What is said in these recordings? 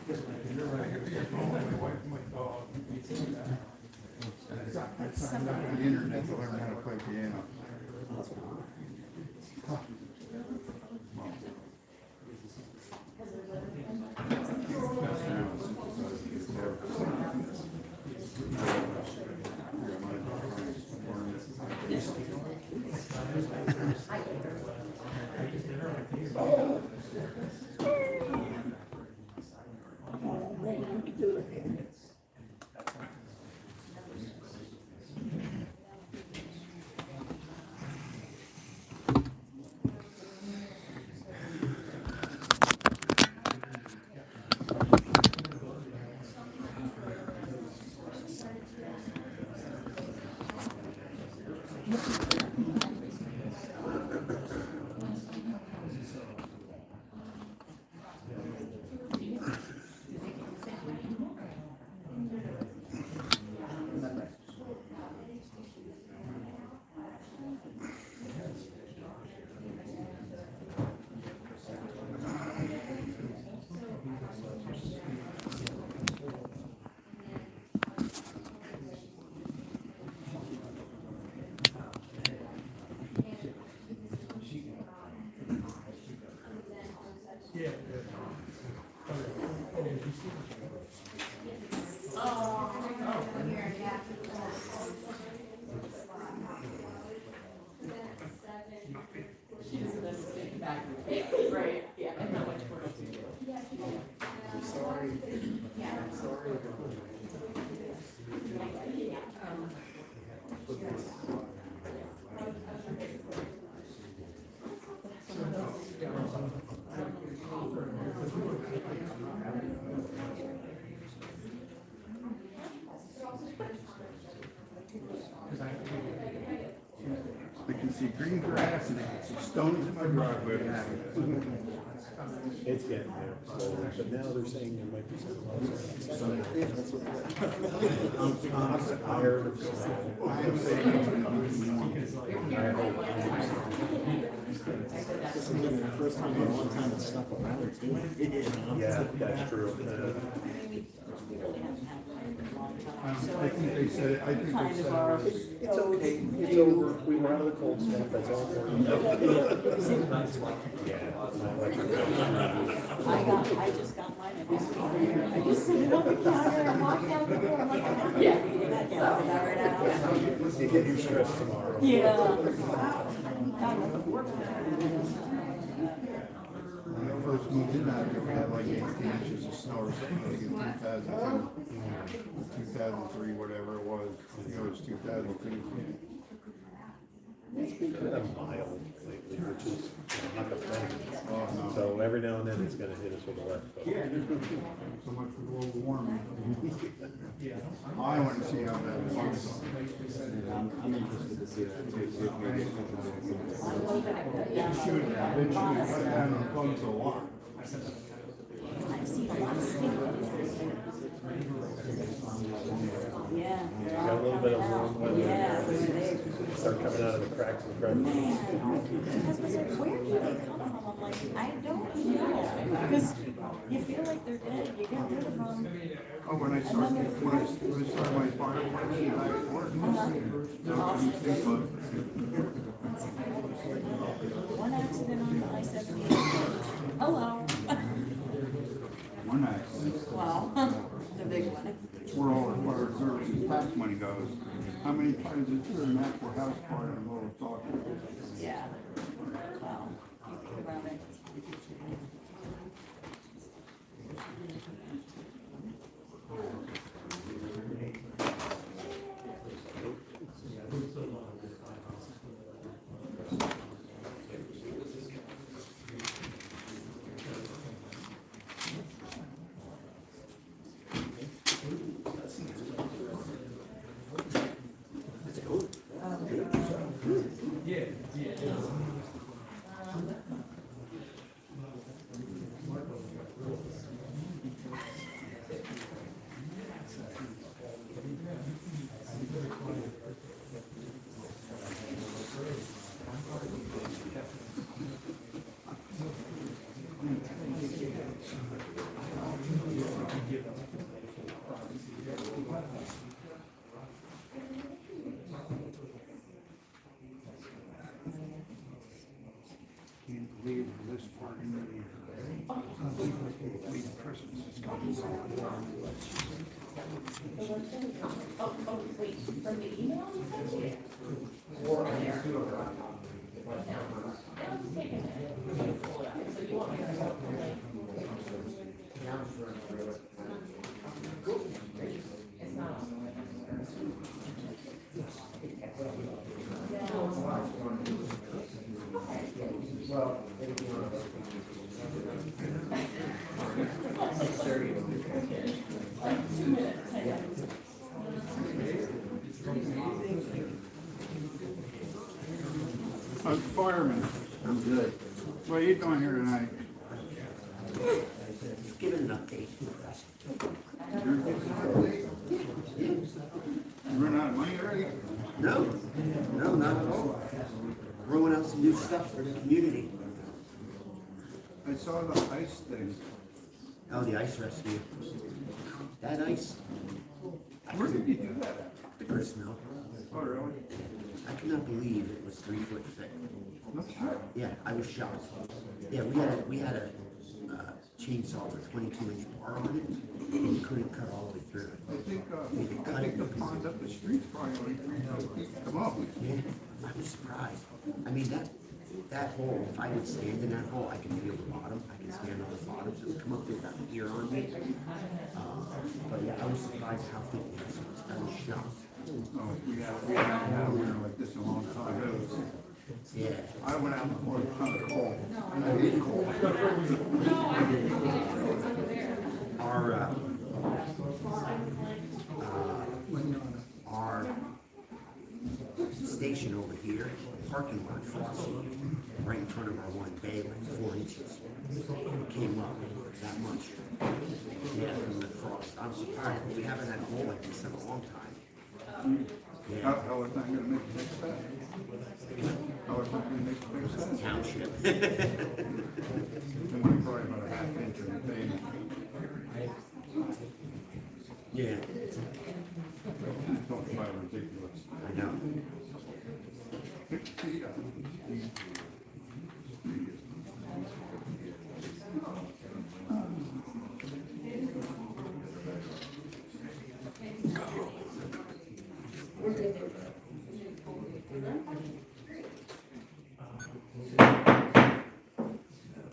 I signed up on the internet to learn how to play piano. Right, yeah, and not much work to do. I'm sorry. I'm sorry. I can see green grass and I can see stones in my driveway. It's getting there, but now they're saying there might be some. I heard of some. I am saying, This is the first time in a long time it's stuck around too. Yeah, that's true. I think they said it, I think they said it was. It's okay, it's over, we were out of the cold snap, that's all. I just got mine at this week. I just set it on the counter and walked out the door. I'm like, I'm not Yeah. reading that down right now. You get your stress tomorrow. Yeah. God, I'm working. When I first moved in out here, we had like 18 inches of snow or something like in 2002, 2003, whatever it was. I think it was 2002. It's been kind of mild lately, which is not the thing. Oh, no. So every now and then it's gonna hit us with a left hook. So much for global warming. I want to see how that works. I'm interested to see that too. See if maybe it They should cut down on phones a lot. I've seen a lot of stinkers. Yeah. Got a little bit of warm weather. Yeah, they Start coming out of the cracks and crevices. man. My husband's like, where do they come from? I'm like, I don't know. Because you feel like they're dead. You get rid of them. Oh, when I started my fire department back at work, One accident on the I-78. Hello. one accident. Wow. The big one. Where all our fire services tax money goes. How many times is there an actual house fire in the middle of Saucon? Yeah. Wow. You think about it. leave this far in the year. Leave Christmas is coming. Oh, wait, from the email you sent me? Or there? Now, it's taking a minute. Pull it up. So you want me to start pulling? It's not on the like 2 minutes, 10 minutes. Fireman, I'm good. what are you doing here tonight? Give it an update. You run out of money already? No, no, not at all. Rolling out some new stuff for the community. I saw the ice thing. Oh, the ice rescue. That ice, Where did you do that at? the grist mill. Oh, really? I cannot believe it was 3 foot thick. No shit. Yeah, I was shocked. Yeah, we had a chainsaw with 22-inch bar on it, and you couldn't cut all the way through. I think the pond up the street's probably only 3 feet. Come on. Yeah, I was surprised. I mean, that hole, if I would stand in that hole, I could feel the bottom. I could stand on the bottom, so it would come up to about here on me. But yeah, I was surprised how thick it was. I was shocked. Oh, we haven't had a winter like this in a long time. Yeah. I went out before it was cold. And I did cold. Our station over here, parking lot frosted right in front of our one bay, like 4 inches. It came up that much. Yeah, from the frost. I'm surprised. We haven't had a hole like this in a long time. Yeah. How are they gonna make fix that? How are they gonna make fix that? Township. It's gonna be probably about a half inch of pavement. Yeah, Don't find ridiculous. I know.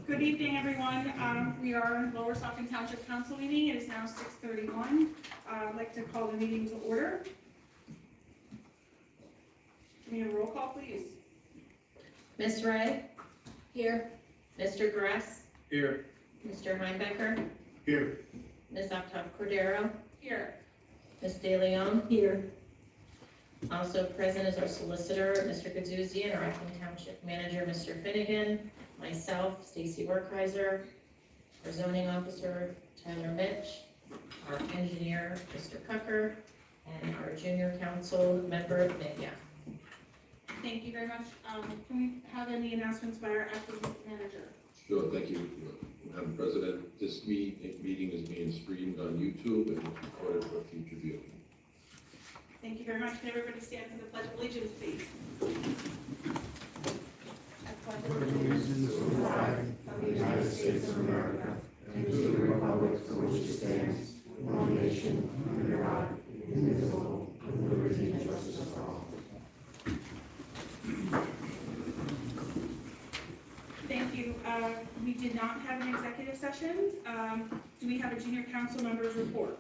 Good evening, everyone. We are in Lower Saucon Township Council meeting. It is now 6:31. I'd like to call the meeting to order. Give me a roll call, please. Ms. Ray? Here. Mr. Gress? Here. Mr. Heimbecker? Here. Ms. Octave Cordero? Here. Ms. De Leon? Here. Also present is our solicitor, Mr. Gadzoozian, our acting township manager, Mr. Finnegan, myself, Stacy Werkheiser, our zoning officer, Tyler Mitch, our engineer, Mr. Cucker, and our junior council member, Nydia. Thank you very much. Can we have any announcements by our acting manager? Sure, thank you, Madam President. This meeting is being streamed on YouTube and recorded for future viewing. Thank you very much. Can everybody stand for the Pledge of Allegiance, please? United States of America, and to the republic for which it stands, one nation, under God, indivisible, with liberty and justice for all. Thank you. We did not have an executive session. Do we have a junior council member's report?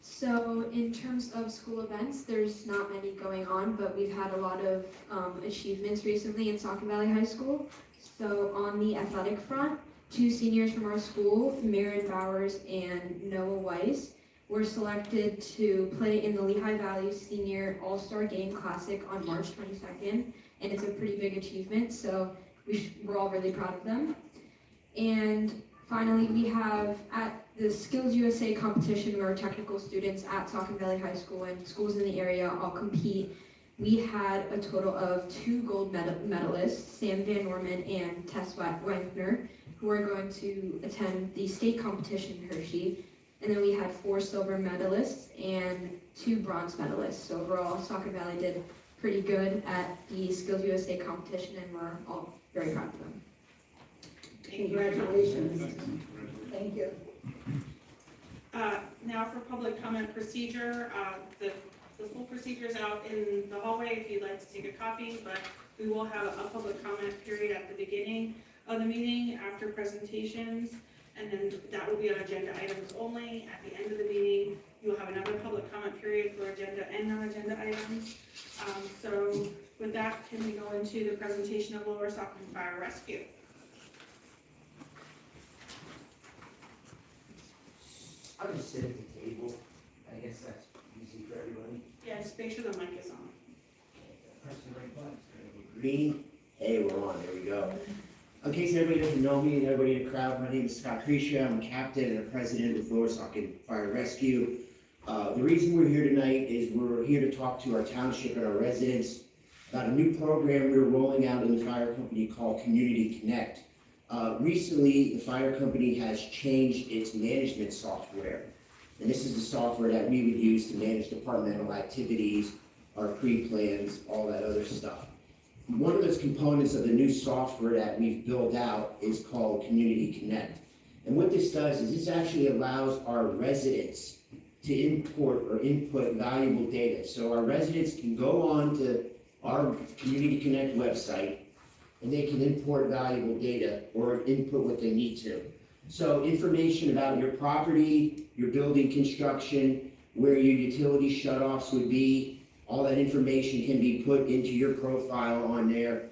So in terms of school events, there's not many going on, but we've had a lot of achievements recently in Saucon Valley High School. So on the athletic front, 2 seniors from our school, Mirren Bowers and Noah Weiss, were selected to play in the Lehigh Valley Senior All-Star Game Classic on March 22nd, and it's a pretty big achievement, so we're all really proud of them. And finally, we have at the Skills USA competition where our technical students at Saucon Valley High School and schools in the area all compete. We had a total of 2 gold medalists, Sam Van Norman and Tess Wagner, who are going to attend the state competition in Hershey. And then we had 4 silver medalists and 2 bronze medalists. So overall, Saucon Valley did pretty good at the Skills USA competition, and we're all very proud of them. Congratulations. Thank you. Now for public comment procedure, the full procedure is out in the hallway if you'd like to take a copy, but we will have a public comment period at the beginning of the meeting after presentations, and then that will be on agenda items only. At the end of the meeting, you'll have another public comment period for agenda and non-agenda items. So with that, can we go into the presentation of Lower Saucon Fire Rescue? I'll just sit at the table. I guess that's easy for everybody. Yeah, just make sure the mic is on. Press the right button. Green. Hey, we're on. There we go. In case everybody doesn't know me and everybody in the crowd, my name is Scott Crecia. I'm a captain and a president of Lower Saucon Fire Rescue. The reason we're here tonight is we're here to talk to our township and our residents about a new program we're rolling out in the fire company called Community Connect. Recently, the fire company has changed its management software. And this is the software that we would use to manage departmental activities, our pre-plans, all that other stuff. One of those components of the new software that we've built out is called Community Connect. And what this does is this actually allows our residents to import or input valuable data. So our residents can go on to our Community Connect website and they can import valuable data or input what they need to. So information about your property, your building construction, where your utility shutoffs would be, all that information can be put into your profile on there.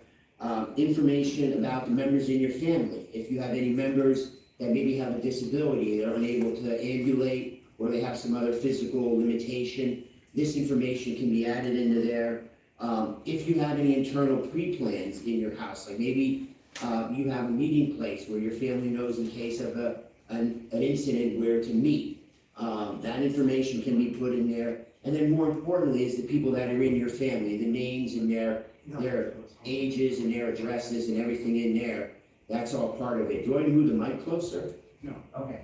Information about the members in your family. If you have any members that maybe have a disability, they're unable to ambulate, or they have some other physical limitation, this information can be added into there. If you have any internal pre-plans in your house, like maybe you have a meeting place where your family knows in case of an incident where to meet, that information can be put in there. And then more importantly is the people that are in your family, the names and their ages and their addresses and everything in there. That's all part of it. Do I move the mic closer? No. Okay.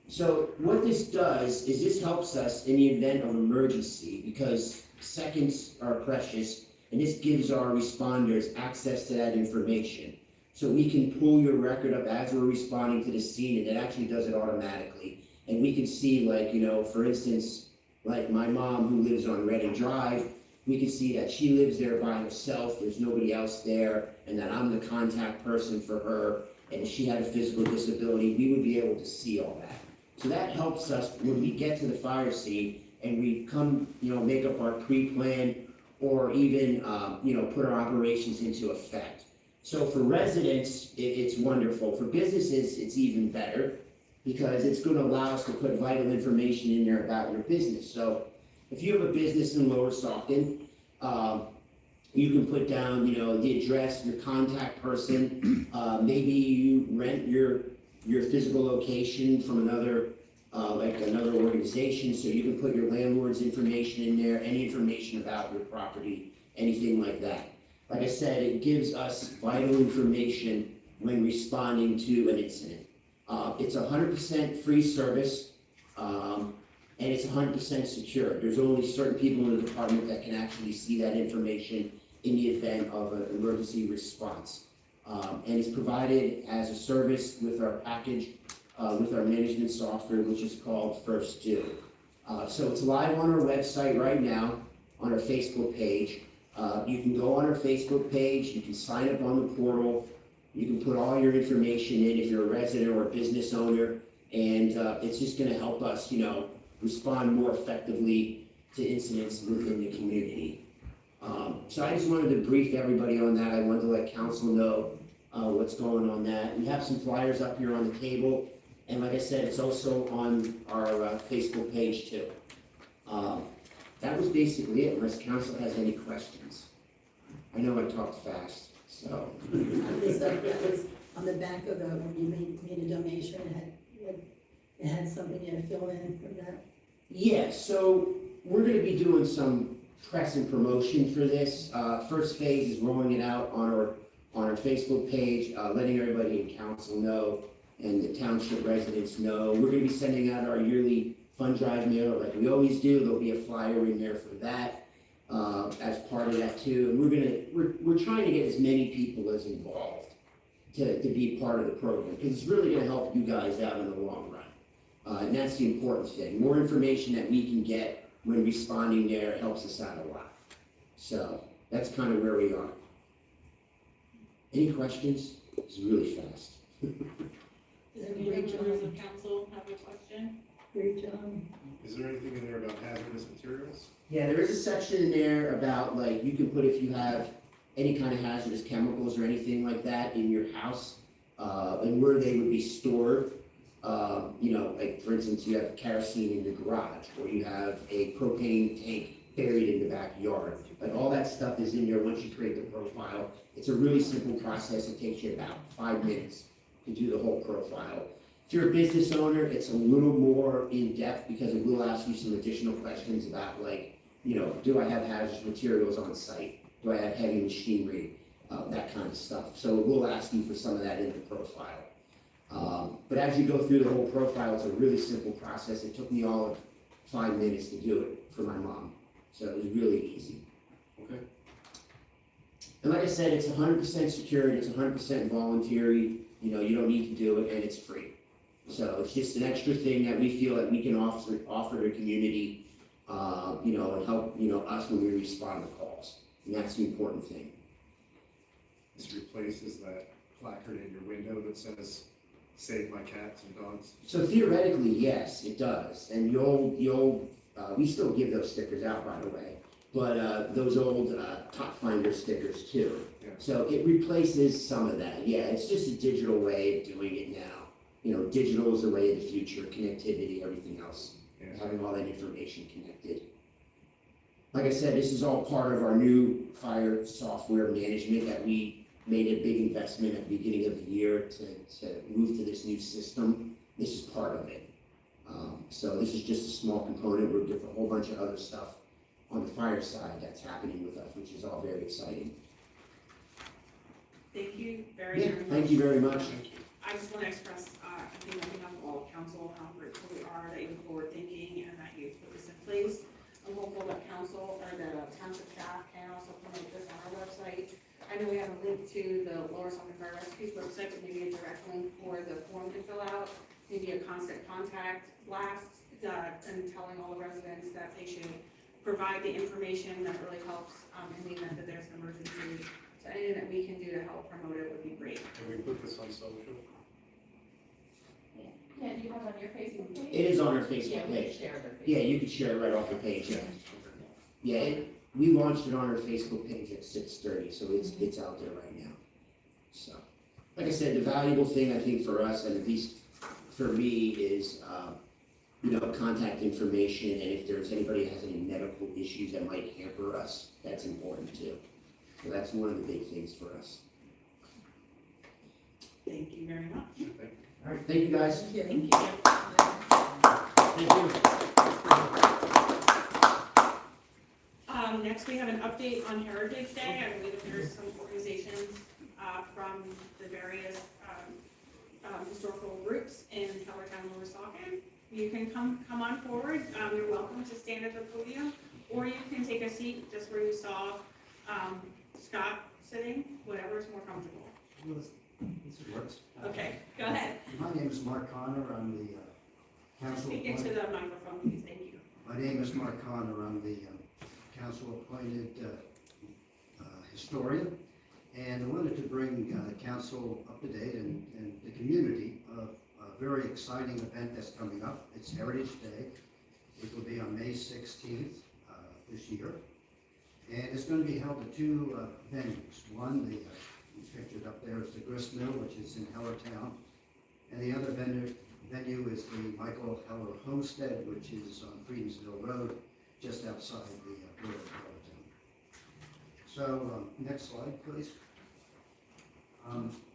So what this does is this helps us in the event of emergency because seconds are precious, and this gives our responders access to that information. So we can pull your record up as we're responding to the scene, and it actually does it automatically. And we can see, like, you know, for instance, like my mom who lives on Reading Drive, we can see that she lives there by herself, there's nobody else there, and that I'm the contact person for her, and if she had a physical disability, we would be able to see all that. So that helps us when we get to the fire scene and we come, you know, make up our pre-plan or even, you know, put our operations into effect. So for residents, it's wonderful. For businesses, it's even better because it's going to allow us to put vital information in there about your business. So if you have a business in Lower Saucon, you can put down, you know, the address, your contact person. Maybe you rent your physical location from another, like another organization, so you can put your landlord's information in there, any information about your property, anything like that. Like I said, it gives us vital information when responding to an incident. It's 100% free service, and it's 100% secure. There's only certain people in the department that can actually see that information in the event of an emergency response. And it's provided as a service with our package, with our management software, which is called First Do. So it's live on our website right now, on our Facebook page. You can go on our Facebook page, you can sign up on the portal, you can put all your information in if you're a resident or a business owner, and it's just gonna help us, you know, respond more effectively to incidents within the community. So I just wanted to brief everybody on that. I wanted to let council know what's going on that. We have some flyers up here on the table, and like I said, it's also on our Facebook page too. That was basically it, unless council has any questions. I know I talked fast, so. That was on the back of the, when you made a donation, it had something you had to fill in for that? Yeah, so we're gonna be doing some press and promotion for this. First phase is rolling it out on our Facebook page, letting everybody in council know, and the township residents know. We're gonna be sending out our yearly fund drive mail like we always do. There'll be a flyer in there for that, as part of that too. And we're trying to get as many people as involved to be part of the program, because it's really gonna help you guys out in the long run. And that's the important thing. More information that we can get when responding there helps us out a lot. So that's kind of where we are. Any questions? It's really fast. Does any members of council have a question? Is there anything in there about hazardous materials? Yeah, there is a section in there about, like, you can put if you have any kind of hazardous chemicals or anything like that in your house, and where they would be stored. You know, like, for instance, you have kerosene in the garage, or you have a propane tank buried in the backyard. Like, all that stuff is in there once you create the profile. It's a really simple process. It takes you about 5 minutes to do the whole profile. If you're a business owner, it's a little more in-depth because it will ask you some additional questions about, like, you know, do I have hazardous materials on site? Do I have heavy machinery? That kind of stuff. So it will ask you for some of that in the profile. But as you go through the whole profile, it's a really simple process. It took me all of 5 minutes to do it for my mom. So it was really easy. Okay. And like I said, it's 100% secured, it's 100% voluntary, you know, you don't need to do it, and it's free. So it's just an extra thing that we feel that we can offer to the community, you know, and help, you know, us when we respond to calls. And that's the important thing. This replaces that placard in your window that says, "Save my cats and dogs." So theoretically, yes, it does. And the old, we still give those stickers out, by the way, but those old Top Finder stickers too. Yeah. So it replaces some of that. Yeah, it's just a digital way of doing it now. You know, digital is the way of the future, connectivity, everything else, Yeah. having all that information connected. Like I said, this is all part of our new fire software management that we made a big investment at the beginning of the year to move to this new system. This is part of it. So this is just a small component. We'll get a whole bunch of other stuff on the fire side that's happening with us, which is all very exciting. Thank you very, Yeah, very much. thank you very much. I just want to express, I think on behalf of all of council, how grateful we are that you're forward thinking and that you put this in place. I'm hopeful that council or the township staff can also promote this on our website. I know we have a link to the Lower Saucon Fire Rescue's website, but maybe a direct link for the form to fill out, maybe a constant contact blast, and telling all the residents that they should provide the information that really helps, in the event that there's an emergency. So anything that we can do to help promote it would be great. Can we put this on social? Yeah, do you have it on your Facebook page? It is on our Facebook page. Yeah, you can share it right off the page, yeah. Yeah, we launched it on our Facebook page at 6:30, so it's out there right now. So, like I said, the valuable thing I think for us, and at least for me, is, you know, contact information, and if there's anybody that has any medical issues that might hamper us, that's important too. So that's one of the big things for us. Thank you very much. All right, thank you guys. Thank you. Thank you. Next, we have an update on Heritage Day. I believe there's some organizations from the various historical groups in Hellertown, Lower Saucon. You can come on forward. You're welcome to stand at the podium, or you can take a seat just where you saw Scott sitting, whatever is more comfortable. This works. Okay, go ahead. My name is Mark Connor. I'm the council Speak into appointed. the microphone, please. Thank you. My name is Mark Connor. I'm the council appointed historian. And I wanted to bring the council up to date and the community of a very exciting event that's coming up. It's Heritage Day. It will be on May 16th this year. And it's going to be held at two venues. One, the pictured up there is the Grist Mill, which is in Hellertown. And the other venue is the Michael Heller Homestead, which is on Friedensville Road, just outside the borough of Hellertown. So, next slide, please.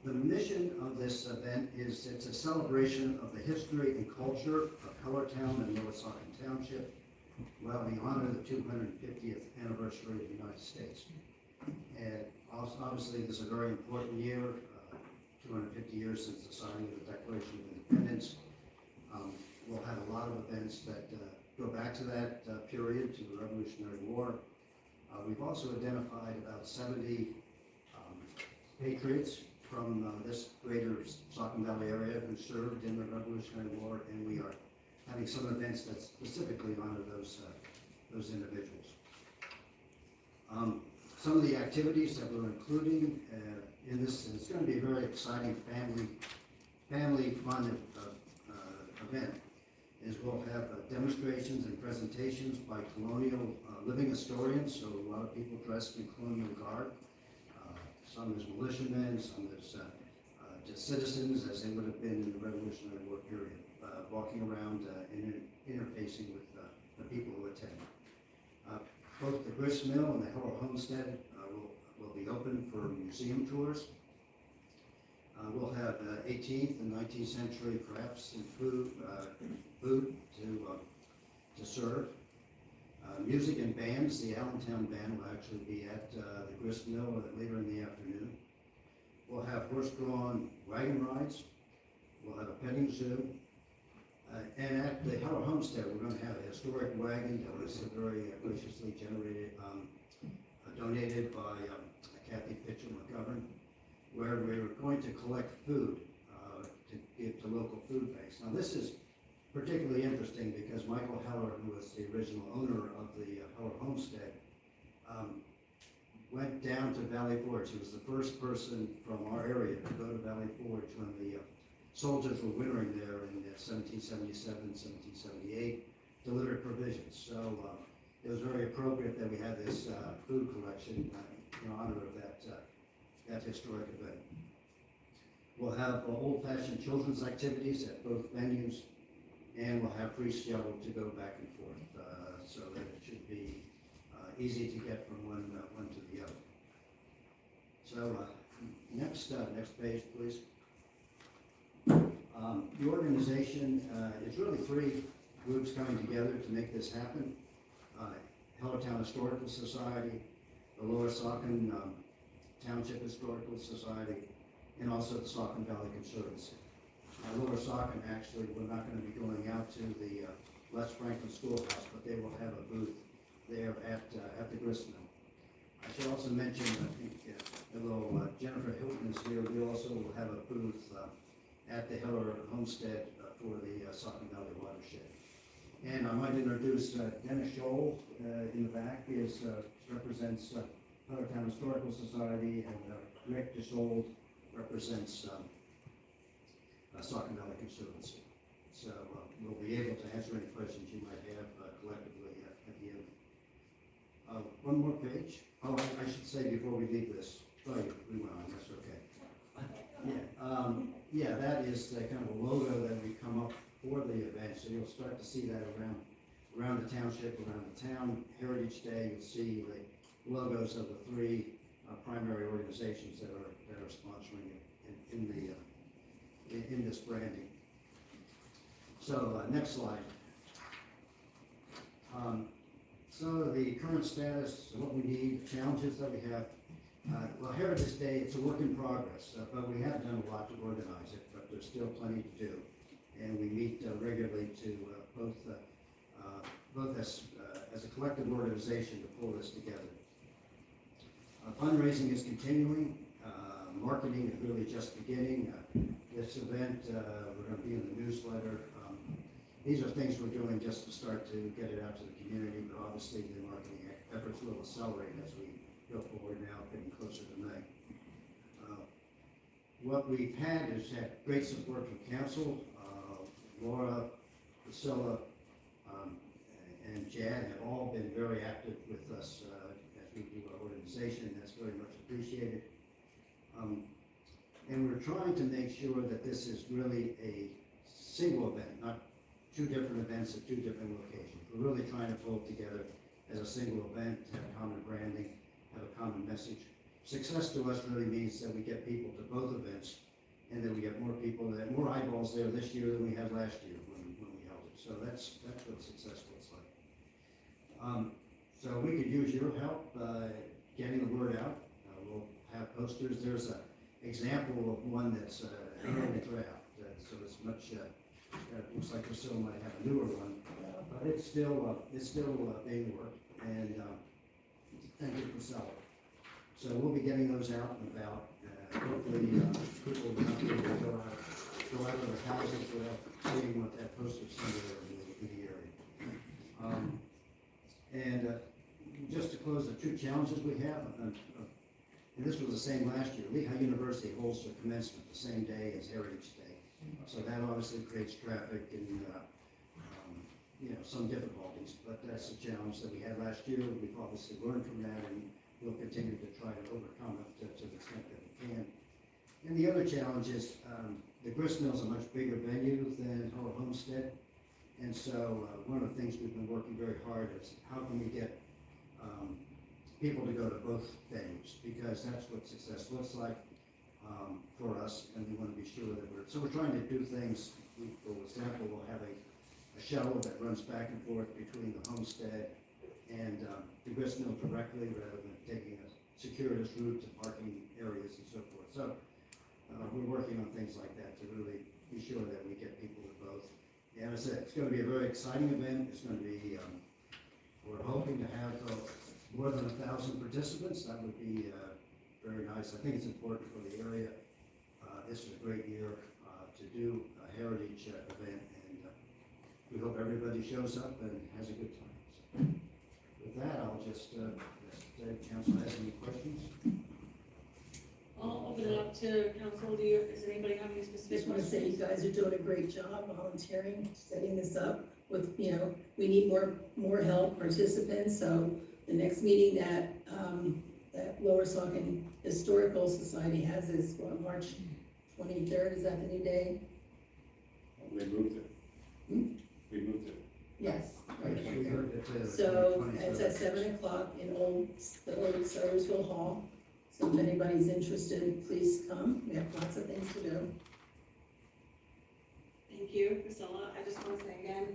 The mission of this event is it's a celebration of the history and culture of Hellertown and Lower Saucon Township, while we honor the 250th anniversary of the United States. And obviously, this is a very important year. 250 years since the signing of the Declaration of Independence. We'll have a lot of events that go back to that period, to the Revolutionary War. We've also identified about 70 patriots from this greater Saucon Valley area who served in the Revolutionary War, and we are having some events that specifically honor those individuals. Some of the activities that we're including in this, and it's going to be a very exciting family fun event, is we'll have demonstrations and presentations by colonial living historians, so a lot of people dressed in colonial garb, some as militiamen, some as just citizens, as they would have been in the Revolutionary War period, walking around and interfacing with the people who attend. Both the grist mill and the Heller Homestead will be open for museum tours. We'll have 18th and 19th century crafts and food to serve. Music and bands, the Allentown Band will actually be at the grist mill later in the afternoon. We'll have horse-drawn wagon rides. We'll have a petting zoo. And at the Heller Homestead, we're going to have a historic wagon that was very graciously donated by Kathy Pitcher-McGovern, where we're going to collect food to give to local food banks. Now this is particularly interesting because Michael Heller, who was the original owner of the Heller Homestead, went down to Valley Forge. He was the first person from our area to go to Valley Forge when the soldiers were wintering there in 1777, 1778, delivered provisions. So it was very appropriate that we had this food collection in honor of that historic event. We'll have old-fashioned children's activities at both venues, and we'll have free shuttle to go back and forth, so that it should be easy to get from one to the other. So next page, please. The organization is really three groups coming together to make this happen. Hellertown Historical Society, the Lower Saucon Township Historical Society, and also the Saucon Valley Conservancy. Lower Saucon, actually, we're not going to be going out to the Les Franklin Schoolhouse, but they will have a booth there at the grist mill. I should also mention, I think, although Jennifer Hilton is here, we also will have a booth at the Heller Homestead for the Saucon Valley watershed. And I might introduce Dennis Scholl in the back. He represents Hellertown Historical Society, and Rick DeSold represents Saucon Valley Conservancy. So we'll be able to answer any questions you might have collectively at the end. One more page. Oh, I should say before we leave this. Oh, we went on. That's okay. Yeah, that is the kind of a logo that we come up for the event. So you'll start to see that around the township, around the town. Heritage Day, you'll see the logos of the three primary organizations that are sponsoring it in this branding. So next slide. So the current status, what we need, challenges that we have. Well, Heritage Day, it's a work in progress, but we have done a lot to organize it, but there's still plenty to do. And we meet regularly to both as a collective organization to pull this together. Fundraising is continuing. Marketing is really just beginning. This event, we're going to be in the newsletter. These are things we're doing just to start to get it out to the community, but obviously the marketing efforts will accelerate as we go forward now, getting closer to May. What we've had is had great support from council. Laura, Priscilla, and Jad have all been very active with us as we do our organization. That's very much appreciated. And we're trying to make sure that this is really a single event, not two different events at two different locations. We're really trying to pull it together as a single event, have common branding, have a common message. Success to us really means that we get people to both events, and that we get more people, more eyeballs there this year than we had last year when we held it. So that's what success looks like. So we could use your help getting the word out. We'll have posters. There's example of one that's an early draft, so it's much, it looks like we still might have a newer one, but it's still being worked, and thank you, Priscilla. So we'll be getting those out and about, hopefully, people will not be able to go out of their houses without seeing what that poster's somewhere in the area. And just to close, the two challenges we have, and this was the same last year, Lehigh University holds their commencement the same day as Heritage Day. So that obviously creates traffic and, some difficulties, but that's a challenge that we had last year. We've obviously learned from that, and we'll continue to try to overcome it to the extent that we can. And the other challenge is, the grist mill is a much bigger venue than Hull Homestead. And so one of the things we've been working very hard is how can we get people to go to both venues, because that's what success looks like for us, and we want to be sure that we're trying to do things. For example, we'll have a shuttle that runs back and forth between the Homestead and the grist mill directly, rather than taking a circuitous route to parking areas and so forth. So we're working on things like that to really be sure that we get people to both. And as I said, it's going to be a very exciting event. It's going to be, we're hoping to have more than 1,000 participants. That would be very nice. I think it's important for the area. This is a great year to do a heritage event, and we hope everybody shows up and has a good time. So with that, I'll just, if council has any questions. I'll open it up to council. Does anybody have any specific Just want to questions? say you guys are doing a great job volunteering, setting this up with, we need more help, participants, so the next meeting that, that Lower Saucon Historical Society has is what, March 23rd, is that the new day? We moved it. We moved it. Yes. Right. So it's at 7 o'clock in the old Suttersville Hall. So if anybody's interested, please come. We have lots of things to do. Thank you, Priscilla. I just want to say again,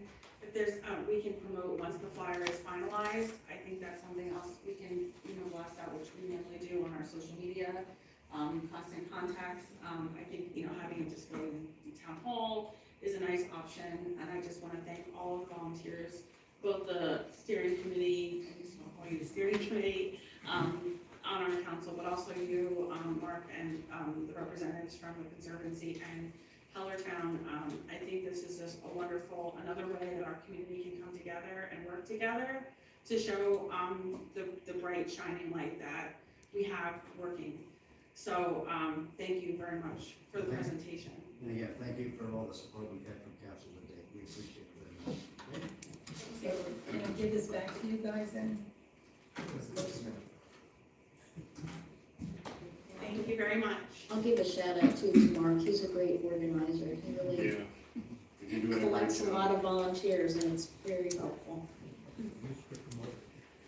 if there's, we can promote once the flyer is finalized. I think that's something else we can, blast out, which we normally do on our social media, constant contacts. I think, having it display in town hall is a nice option. And I just want to thank all of the volunteers, both the steering committee, I'm just going to call you the steering committee, on our council, but also you, Mark, and the representatives from the Conservancy and Hellertown. I think this is just a wonderful, another way that our community can come together and work together to show the bright shining light that we have working. So thank you very much for the presentation. And again, thank you for all the support we've had from council today. We appreciate it very much. So can I give this back to you guys then? Thank you very much. I'll give a shout out to Mark, he's a great organizer, he really You do it a great collects a job. lot of volunteers and it's very helpful.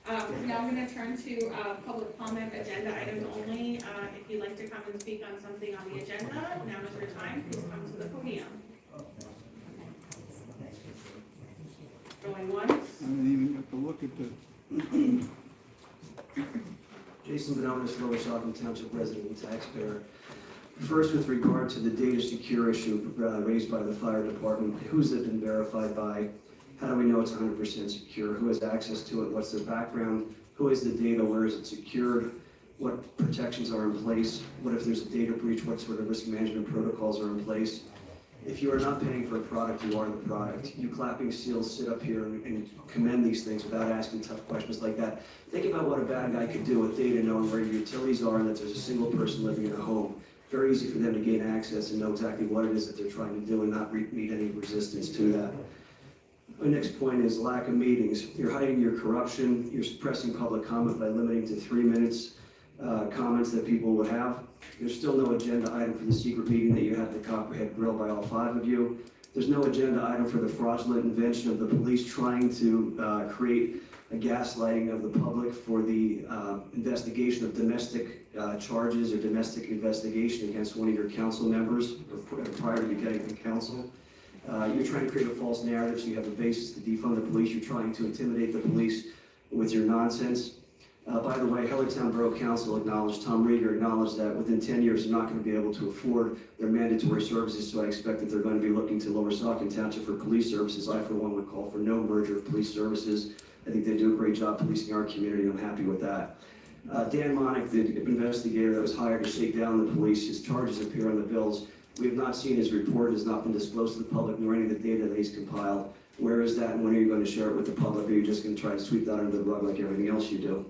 Now I'm going to turn to public comment agenda items only. If you'd like to come and speak on something on the agenda, now is your time. Please come to the podium. Going once. I didn't even have to look at the. Jason Benonis, Lower Saucon Township resident and taxpayer. First, with regard to the data secure issue raised by the fire department, who's it been verified by? How do we know it's 100% secure? Who has access to it? What's their background? Who is the data? Where is it secured? What protections are in place? What if there's a data breach? What sort of risk management protocols are in place? If you are not paying for a product, you are the product. You clapping seals sit up here and commend these things without asking tough questions like that. Think about what a bad guy could do with data, knowing where your utilities are and that there's a single person living in a home. Very easy for them to gain access and know exactly what it is that they're trying to do and not meet any resistance to that. My next point is lack of meetings. You're hiding your corruption. You're suppressing public comment by limiting to 3 minutes comments that people would have. There's still no agenda item for the secret meeting that you had at the Copperhead Grill by all 5 of you. There's no agenda item for the fraudulent invention of the police trying to create a gaslighting of the public for the investigation of domestic charges or domestic investigation against one of your council members prior to you getting to council. You're trying to create a false narrative so you have a basis to defund the police. You're trying to intimidate the police with your nonsense. By the way, Hellertown Borough Council acknowledged, Tom Rieger acknowledged that within 10 years, they're not going to be able to afford their mandatory services, so I expect that they're going to be looking to lower Saucon Township for police services. I, for one, would call for no merger of police services. I think they do a great job policing our community, and I'm happy with that. Dan Monick, the investigator that was hired to shake down the police, his charges appear on the bills. We have not seen his report, it has not been disclosed to the public, nor any of the data that he's compiled. Where is that, and when are you going to share it with the public, or are you just going to try to sweep that under the rug like everything else you do?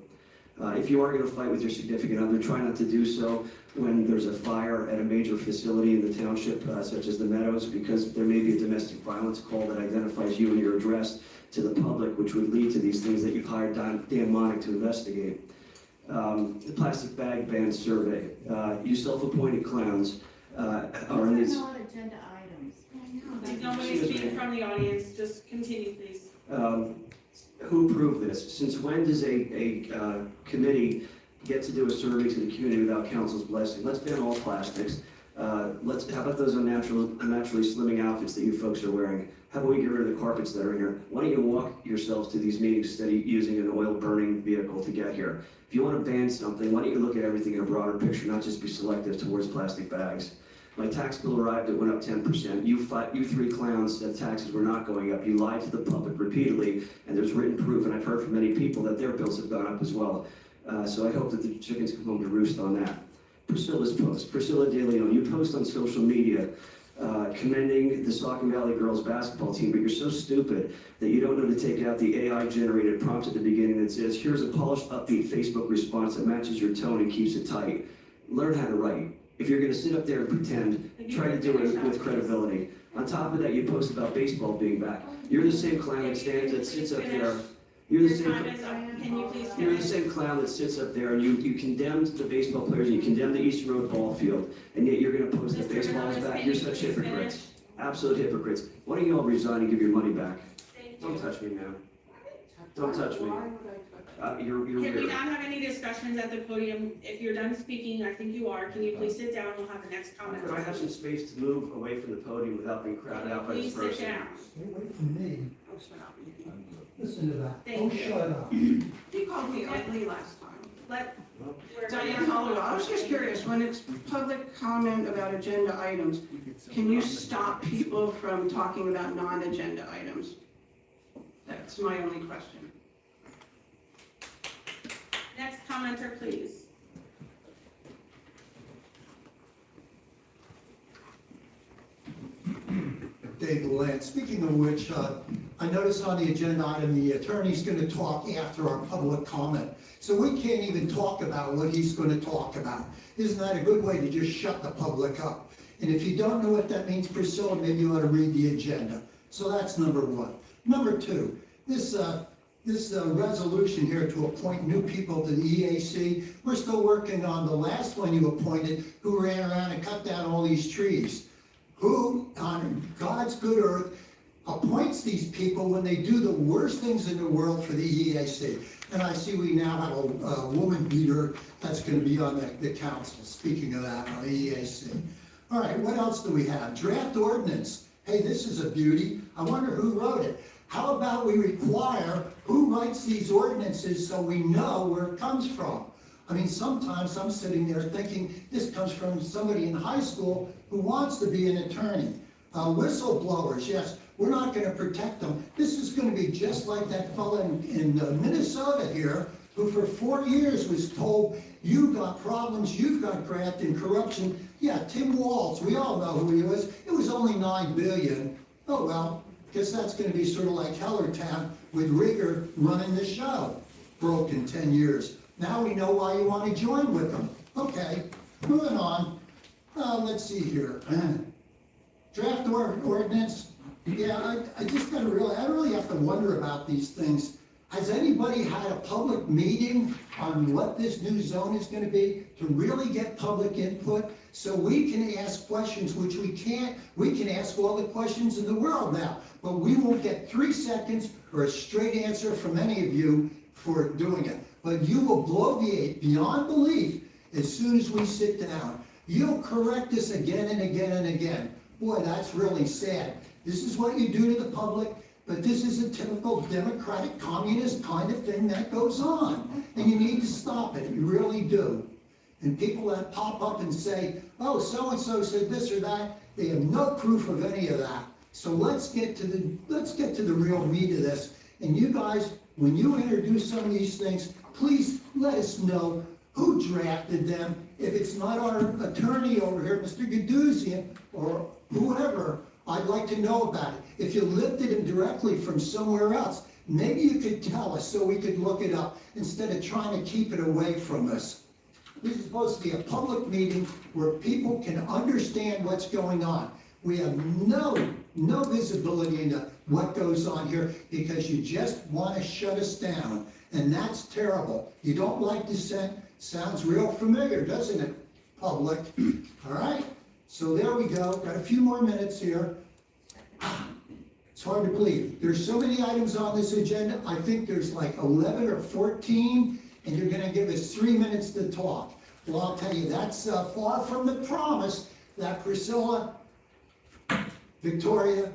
If you are going to fight with your significant other, try not to do so when there's a fire at a major facility in the township, such as the Meadows, because there may be a domestic violence call that identifies you and your address to the public, which would lead to these things that you've hired Dan Monick to investigate. The plastic bag ban survey. You self-appointed clowns are in this. These are not agenda items. If nobody's speaking from the audience, just continue, please. Who approved this? Since when does a committee get to do a survey to the community without council's blessing? Let's ban all plastics. How about those unnaturally slimming outfits that you folks are wearing? How about we get rid of the carpets that are in here? Why don't you walk yourselves to these meetings instead of using an oil-burning vehicle to get here? If you want to ban something, why don't you look at everything in a broader picture, not just be selective towards plastic bags? My tax bill arrived, it went up 10%. You three clowns said taxes were not going up. You lied to the public repeatedly, and there's written proof, and I've heard from many people that their bills have gone up as well. So I hope that the chickens come home to roost on that. Priscilla's post. Priscilla De Leon, you post on social media commending the Saucon Valley girls basketball team, but you're so stupid that you don't know to take out the AI-generated prompt at the beginning that says, here's a polished, upbeat Facebook response that matches your tone and keeps it tight. Learn how to write. If you're going to sit up there and pretend, try to do it with credibility. On top of that, you post about baseball being back. You're the same clown that sits up there. You're the same. Can you please You're the finish? same clown that sits up there and you condemned the baseball players, and you condemned the Eastern Road ball field, and yet you're going to post that Mr. baseball is Gonzalez, back. can You're you such please hypocrites. finish? Absolute hypocrites. Why don't you all resign and give your money back? Thank Don't you. touch me, man. Don't touch me. You're Can we weird. not have any discussions at the podium? If you're done speaking, I think you are. Can you please sit down? We'll have the next comment. Could I have some space to move away from the podium without being crowded out by this Please sit person? down. Stay away from me. Listen to that. Thank Don't you. shut up. You called me ugly last time. Let. Diane Holloway, I was just curious, when it's public comment about agenda items, can you stop people from talking about non-agenda items? That's my only question. Next commenter, please. Dave Land. Speaking of which, I noticed on the agenda item, the attorney's going to talk after our public comment. So we can't even talk about what he's going to talk about. Isn't that a good way to just shut the public up? And if you don't know what that means, Priscilla, maybe you ought to read the agenda. So that's number one. Number two, this resolution here to appoint new people to the EAC, we're still working on the last one you appointed, who ran around and cut down all these trees. Who, on God's good earth, appoints these people when they do the worst things in the world for the EAC? And I see we now have a woman beater that's going to be on the council, speaking of that, on the EAC. All right, what else do we have? Draft ordinance. Hey, this is a beauty. I wonder who wrote it. How about we require who writes these ordinances so we know where it comes from? I mean, sometimes I'm sitting there thinking this comes from somebody in high school who wants to be an attorney. Whistleblowers, yes, we're not going to protect them. This is going to be just like that fellow in Minnesota here, who for 4 years was told, you've got problems, you've got graft and corruption. Yeah, Tim Walz, we all know who he was. It was only $9 billion. Oh well, guess that's going to be sort of like Hellertown with Rieger running the show. Broke in 10 years. Now we know why you want to join with them. Okay, moving on. Let's see here. Draft ordinance. Yeah, I just gotta I really have to wonder about these things. Has anybody had a public meeting on what this new zone is gonna be to really get public input so we can ask questions, which we can't? We can ask all the questions in the world now, but we won't get 3 seconds or a straight answer from any of you for doing it. But you will bloviate beyond belief as soon as we sit down. You'll correct us again and again and again. Boy, that's really sad. This is what you do to the public. but this is a typical democratic communist kind of thing that goes on. And you need to stop it, you really do. And people that pop up and say, oh, so-and-so said this or that, they have no proof of any of that. So let's get to the real meat of this. And you guys, when you introduce some of these things, please let us know who drafted them. If it's not our attorney over here, Mr. Gaduzian, or whoever, I'd like to know about it. If you lifted him directly from somewhere else, maybe you could tell us so we could look it up instead of trying to keep it away from us. This is supposed to be a public meeting where people can understand what's going on. We have no visibility into what goes on here because you just want to shut us down. And that's terrible. You don't like dissent? Sounds real familiar, doesn't it, public? All right, so there we go. Got a few more minutes here. It's hard to believe. There's so many items on this agenda. I think there's like 11 or 14, and you're gonna give us 3 minutes to talk. Well, I'll tell you, that's far from the promise that Priscilla, Victoria,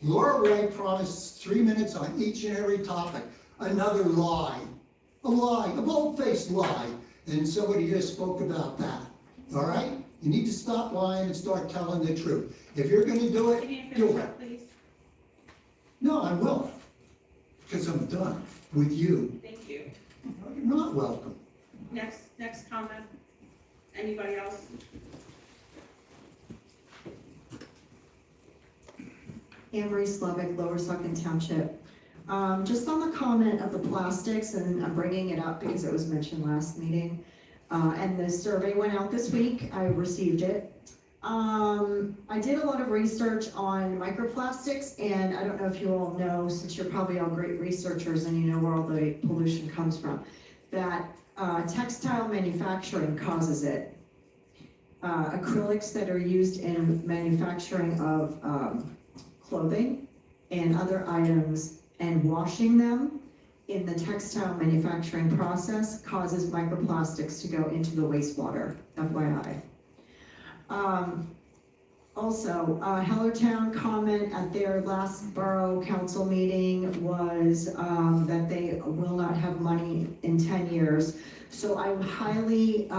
Laura Ray promised 3 minutes on each and every topic. Another lie, a bold-faced lie. And somebody just spoke about that, all right? You need to stop lying and start telling the truth. If you're gonna do Can you it, finish do it. up, please? No, I will, because I'm done with you. Thank you. You're not welcome. Next comment. Anybody else? Anne Marie Slavic, Lower Saucon Township. Just on the comment of the plastics, and I'm bringing it up because it was mentioned last meeting, and the survey went out this week, I received it. I did a lot of research on microplastics, and I don't know if you all know, since you're probably all great researchers and you know where all the pollution comes from, that textile manufacturing causes it. Acrylics that are used in manufacturing of clothing and other items, and washing them in the textile manufacturing process causes microplastics to go into the wastewater, FYI. Also, Hellertown comment at their last borough council meeting was that they will not have money in 10 years. So I would highly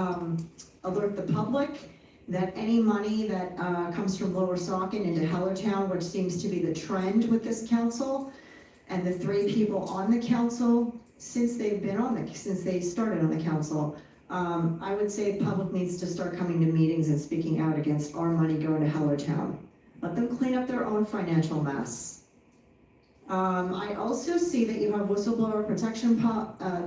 alert the public that any money that comes from Lower Saucon into Hellertown, which seems to be the trend with this council, and the 3 people on the council, since they started on the council, I would say the public needs to start coming to meetings and speaking out against our money going to Hellertown. Let them clean up their own financial mess. I also see that you have whistleblower protection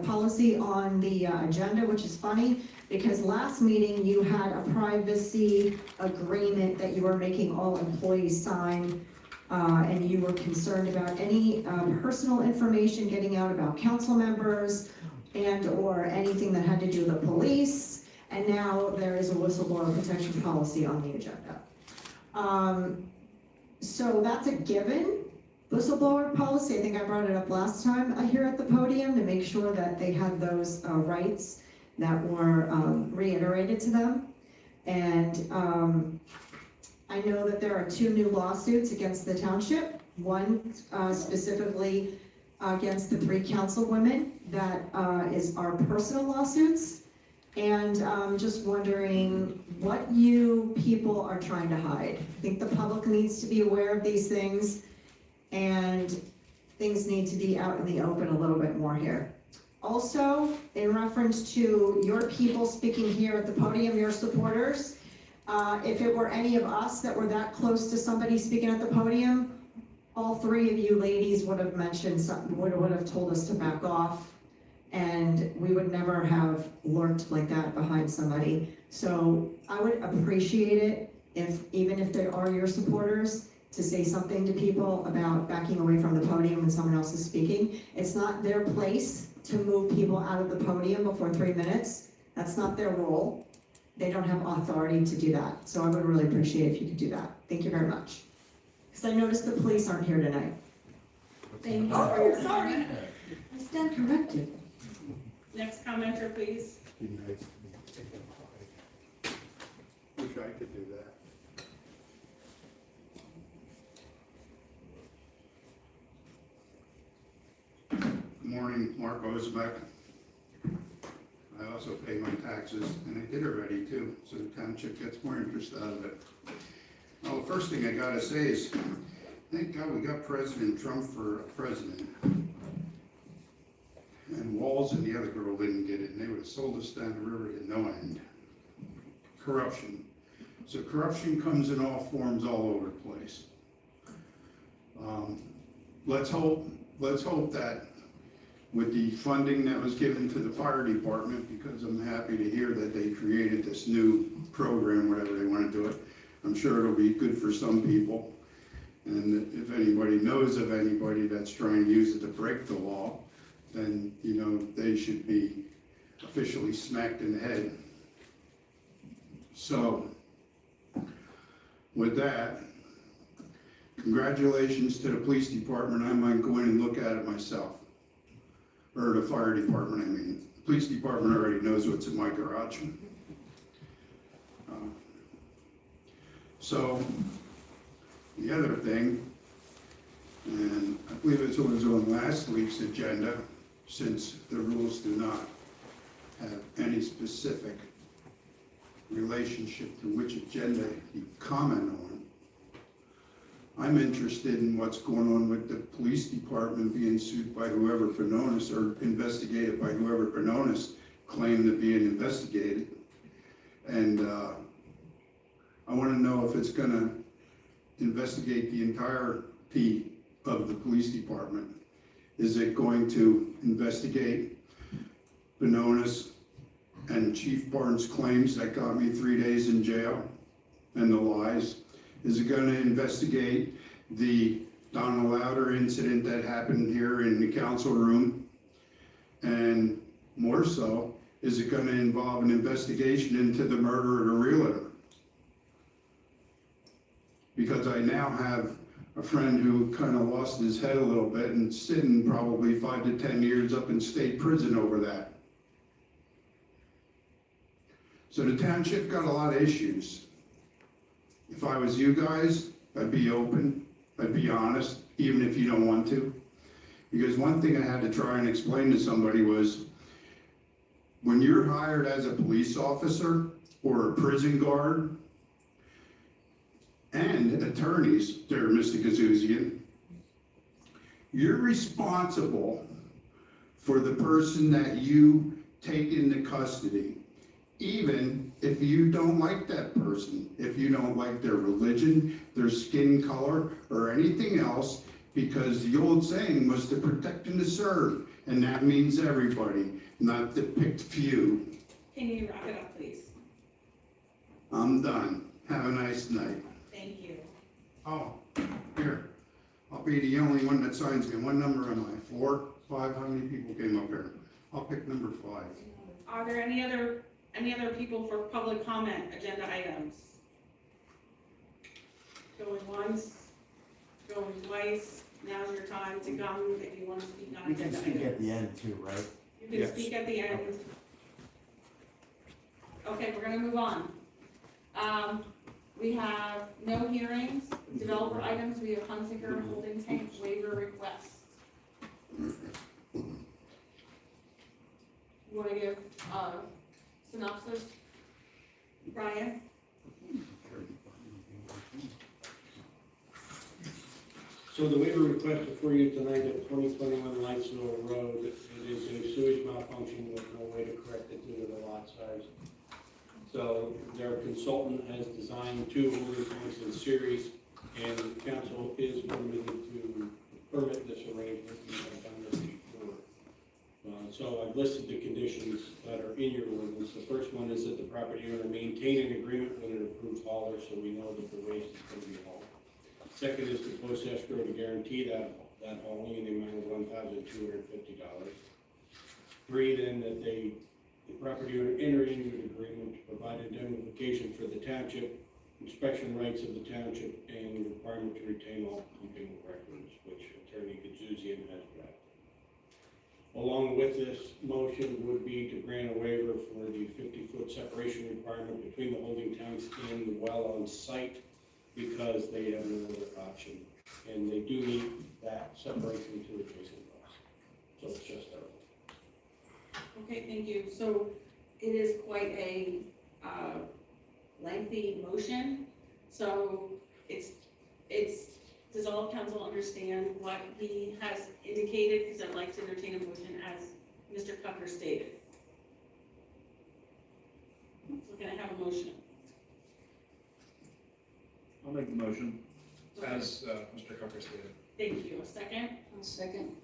policy on the agenda, which is funny, because last meeting you had a privacy agreement that you were making all employees sign, and you were concerned about any personal information getting out about council members and or anything that had to do with the police, and now there is a whistleblower protection policy on the agenda. So that's a given. Whistleblower policy, I think I brought it up last time here at the podium to make sure that they had those rights that were reiterated to them. And I know that there are 2 new lawsuits against the township, one specifically against the 3 councilwomen that is our personal lawsuits. And just wondering what you people are trying to hide. I think the public needs to be aware of these things, and things need to be out in the open a little bit more here. Also, in reference to your people speaking here at the podium, your supporters, if it were any of us that were that close to somebody speaking at the podium, all 3 of you ladies would have mentioned something, would have told us to back off, and we would never have lurked like that behind somebody. So I would appreciate it if, even if they are your supporters, to say something to people about backing away from the podium when someone else is speaking. It's not their place to move people out of the podium before 3 minutes. That's not their role. They don't have authority to do that. So I would really appreciate if you could do that. Thank you very much. Because I noticed the police aren't here tonight. Thank you for your sorry. comment. I stand corrected. Next commenter, please. Be nice to me. Wish I could do that. I'm Mark Ozemek. I also pay my taxes, and I did already too, so the township gets more interest out of it. Well, the first thing I gotta say is, thank God we got President Trump for president. And Walls and the other girl didn't get it, and they would have sold us down the river to no end. Corruption. So corruption comes in all forms all over the place. Let's hope that with the funding that was given to the fire department, because I'm happy to hear that they created this new program, whatever they want to do it. I'm sure it'll be good for some people. And if anybody knows of anybody that's trying to use it to break the law, then, you know, they should be officially smacked in the head. So, with that, congratulations to the police department. I might go in and look at it myself. Or the fire department, I mean. The police department already knows what's in my garage. So, the other thing, and I believe it was on last week's agenda, since the rules do not have any specific relationship to which agenda you comment on. I'm interested in what's going on with the police department being sued by whoever Panonis, or investigated by whoever Panonis claimed to be investigated. And I want to know if it's going to investigate the entirety of the police department. Is it going to investigate Panonis and Chief Barnes' claims that got me 3 days in jail and the lies? Is it going to investigate the Donald Lauder incident that happened here in the council room? And more so, is it going to involve an investigation into the murder of the realtor? Because I now have a friend who kind of lost his head a little bit and sitting probably 5 to 10 years up in state prison over that. So the township got a lot of issues. If I was you guys, I'd be open, I'd be honest, even if you don't want to. Because one thing I had to try and explain to somebody was, when you're hired as a police officer or a prison guard, and attorneys, there, Mr. Gazuzian, you're responsible for the person that you take into custody, even if you don't like that person, if you don't like their religion, their skin color, or anything else, because the old saying was to protect and to serve, and that means everybody, not the picked few. Can you wrap it up, please? I'm done. Have a nice night. Thank you. Oh, here, I'll be the only one that signs in. What number am I? 4, 5? How many people came up here? I'll pick number 5. Are there any other people for public comment, agenda items? Going once, going twice, now's your time to come if you want to speak on We can agenda speak at the items. end too, right? You can speak at the end. Okay, we're gonna move on. We have no hearings, developer items, we have Hunsicker holding tank waiver request. You wanna give synopsis, Brian? So the waiver request before you tonight at 2021 Lightsville Road, it is a sewage malfunction with no way to correct it due to the lot size. So their consultant has designed 2 holding tanks in series, and the council is permitted to permit this arrangement. We have done this before. So I've listed the conditions that are in your ordinance. The first one is that the property owner maintain an agreement with an approved hauler, so we know that the waste is going to be hauled. Second is to post escrow to guarantee that hauling in the amount of $1,250. 3, then that the property owner enter into an agreement to provide indemnification for the township, inspection rights of the township, and requirement to retain all pumping records, which Attorney Gazuzian has drafted. Along with this motion would be to grant a waiver for the 50-foot separation requirement between the holding tanks and the well on site, because they have no other option, and they do meet that separation to adjacent wells. So it's just Okay, thank you. So it is quite a lengthy motion. So does all council understand what he has indicated? Because I'd like to entertain a motion as Mr. Cucker stated. So can I have a motion? I'll make the motion, as Mr. Cocker stated. Thank you. A second? I'll second.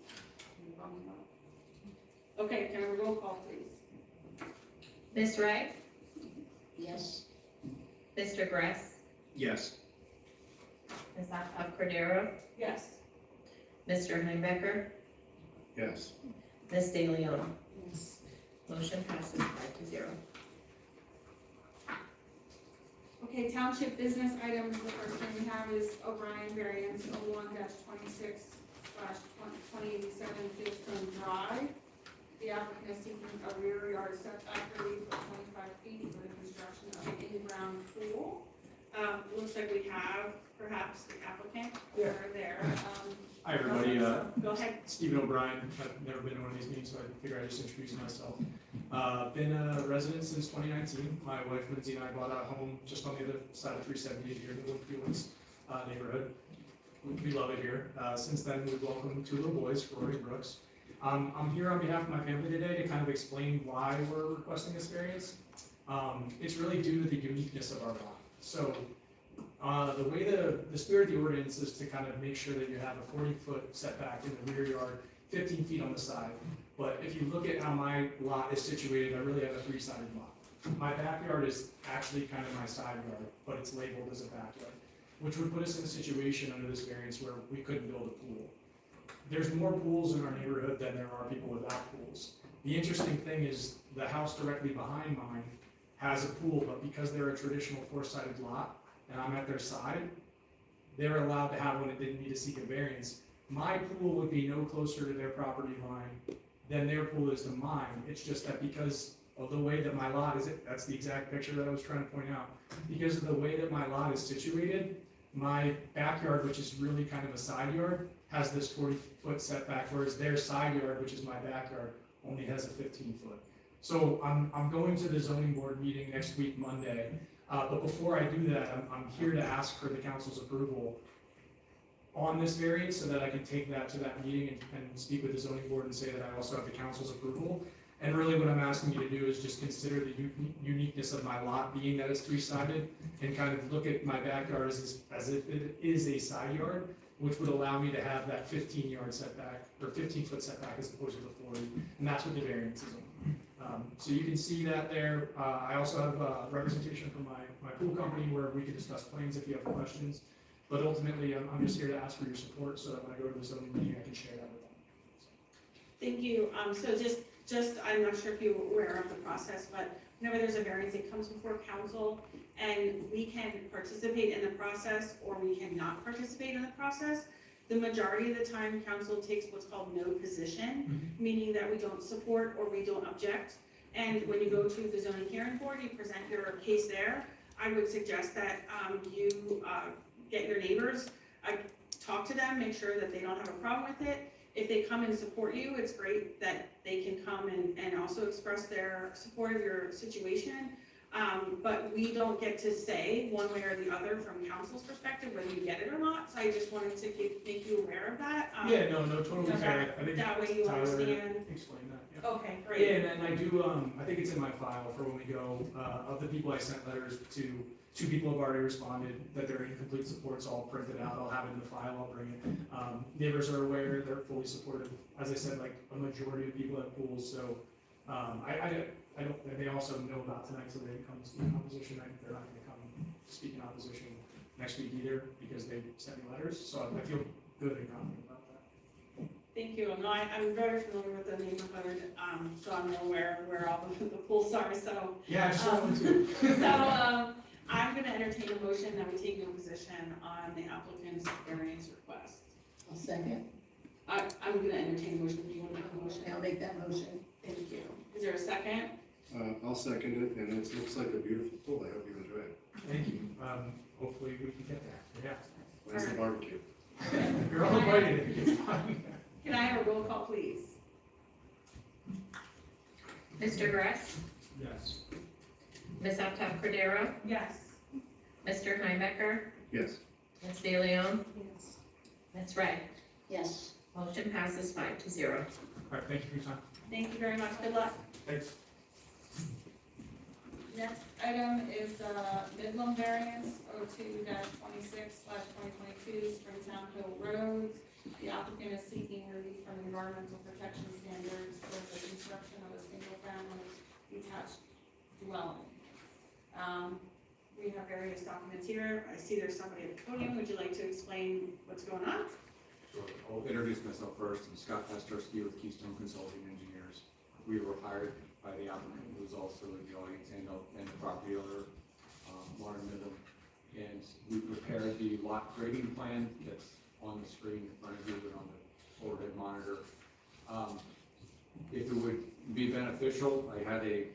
Okay, can I have a roll call, please? Ms. Wright? Yes. Mr. Gress? Yes. Ms. Cordero? Yes. Mr. Heimbechner? Yes. Ms. De Leon? Yes. Motion passes 5-0. Okay, township business items, the first thing we have is O'Brien variance 01-26/2087 Fieldstone Drive. The applicant is seeking a rear yard setback relief of 25 feet for the construction of an in-ground pool. Looks like we have perhaps the applicant over there. Hi, everybody. Go ahead. Stephen O'Brien. I've never been to one of these meetings, so I figured I'd just introduce myself. Been a resident since 2019. My wife Lindsay and I bought a home just on the other side of 378 here in the Woodfields neighborhood. We love it here. Since then, we've welcomed two little boys, Rory and Brooks. I'm here on behalf of my family today to kind of explain why we're requesting this variance. It's really due to the uniqueness of our lot. So the way the spirit of the ordinance is to kind of make sure that you have a 40-foot setback in the rear yard, 15 feet on the side. But if you look at how my lot is situated, I really have a three-sided lot. My backyard is actually kind of my side yard, but it's labeled as a backyard, which would put us in a situation under this variance where we couldn't build a pool. There's more pools in our neighborhood than there are people without pools. The interesting thing is the house directly behind mine has a pool, but because they're a traditional four-sided lot and I'm at their side, they're allowed to have one that didn't need to seek a variance. My pool would be no closer to their property line than their pool is to mine. It's just that because of the way that my lot is, that's the exact picture that I was trying to point out. Because of the way that my lot is situated, my backyard, which is really kind of a side yard, has this 40-foot setback, whereas their side yard, which is my backyard, only has a 15-foot. So I'm going to the zoning board meeting next week, Monday. But before I do that, I'm here to ask for the council's approval on this variance so that I can take that to that meeting and speak with the zoning board and say that I also have the council's approval. And really what I'm asking you to do is just consider the uniqueness of my lot, being that it's three-sided, and kind of look at my backyard as if it is a side yard, which would allow me to have that 15-yard setback, or 15-foot setback as opposed to the 40, and that's what the variance is on. So you can see that there. I also have representation from my pool company where we can discuss plans if you have questions. But ultimately, I'm just here to ask for your support so that when I go to the zoning meeting, I can share that with them. Thank you. So just, I'm not sure if you're aware of the process, but whenever there's a variance, it comes before council, and we can participate in the process or we cannot participate in the process. The majority of the time, council takes what's called no position, meaning that we don't support or we don't object. And when you go to the zoning hearing board, you present your case there. I would suggest that you get your neighbors, talk to them, make sure that they don't have a problem with it. If they come and support you, it's great that they can come and also express their support of your situation. But we don't get to say one way or the other from council's perspective whether you get it or not. So I just wanted to make you aware of that. Yeah, no, totally fair. I think that way you Tyler understand. Explain that. Yeah. Okay, great. Yeah, and I do. I think it's in my file for when we go. Of the people I sent letters to, 2 people have already responded that they're in complete support. So I'll print it out. I'll have it in the file. I'll bring it. Neighbors are aware. They're fully supportive. As I said, like a majority of people have pools. So I don't. They also know about tonight, so they didn't come to speak in opposition. They're not going to come speak in opposition next week either because they sent me letters. So I feel good and confident about that. Thank you. No, I'm very familiar with the neighborhood, so I'm aware where all the pools are. So yeah, I saw one too. So I'm going to entertain a motion that we take no position on the applicant's variance request. I'll second. I'm going to entertain a motion. Do you want to make a motion? I'll make that motion. Thank you. Is there a second? I'll second it, and it looks like a beautiful pool. I hope you enjoy it. Thank you. Hopefully we can get there. Yeah. When's the barbecue? You're all invited if it gets fun. Can I have a roll call, please? Mr. Gress? Yes. Ms. Uptown Cordero? Yes. Mr. Heimecker? Yes. Ms. De Leon? Yes. Ms. Ray? Yes. Motion passes 5-0. All right, thank you for your time. Thank you very much. Good luck. Thanks. Next item is Midland variance 02-26/2022 Springtown Hill Roads. The applicant is seeking relief from environmental protection standards for the construction of a single-family detached dwelling. We have various documents here. I see there's somebody at the podium. Would you like to explain what's going on? Sure. I'll introduce myself first. I'm Scott Pasterski with Keystone Consulting Engineers. We were hired by the applicant, who is also in the audience, and the property owner, Warren Midland. And we prepared the lot grading plan that's on the screen in front of you and on the overhead monitor. If it would be beneficial, I had a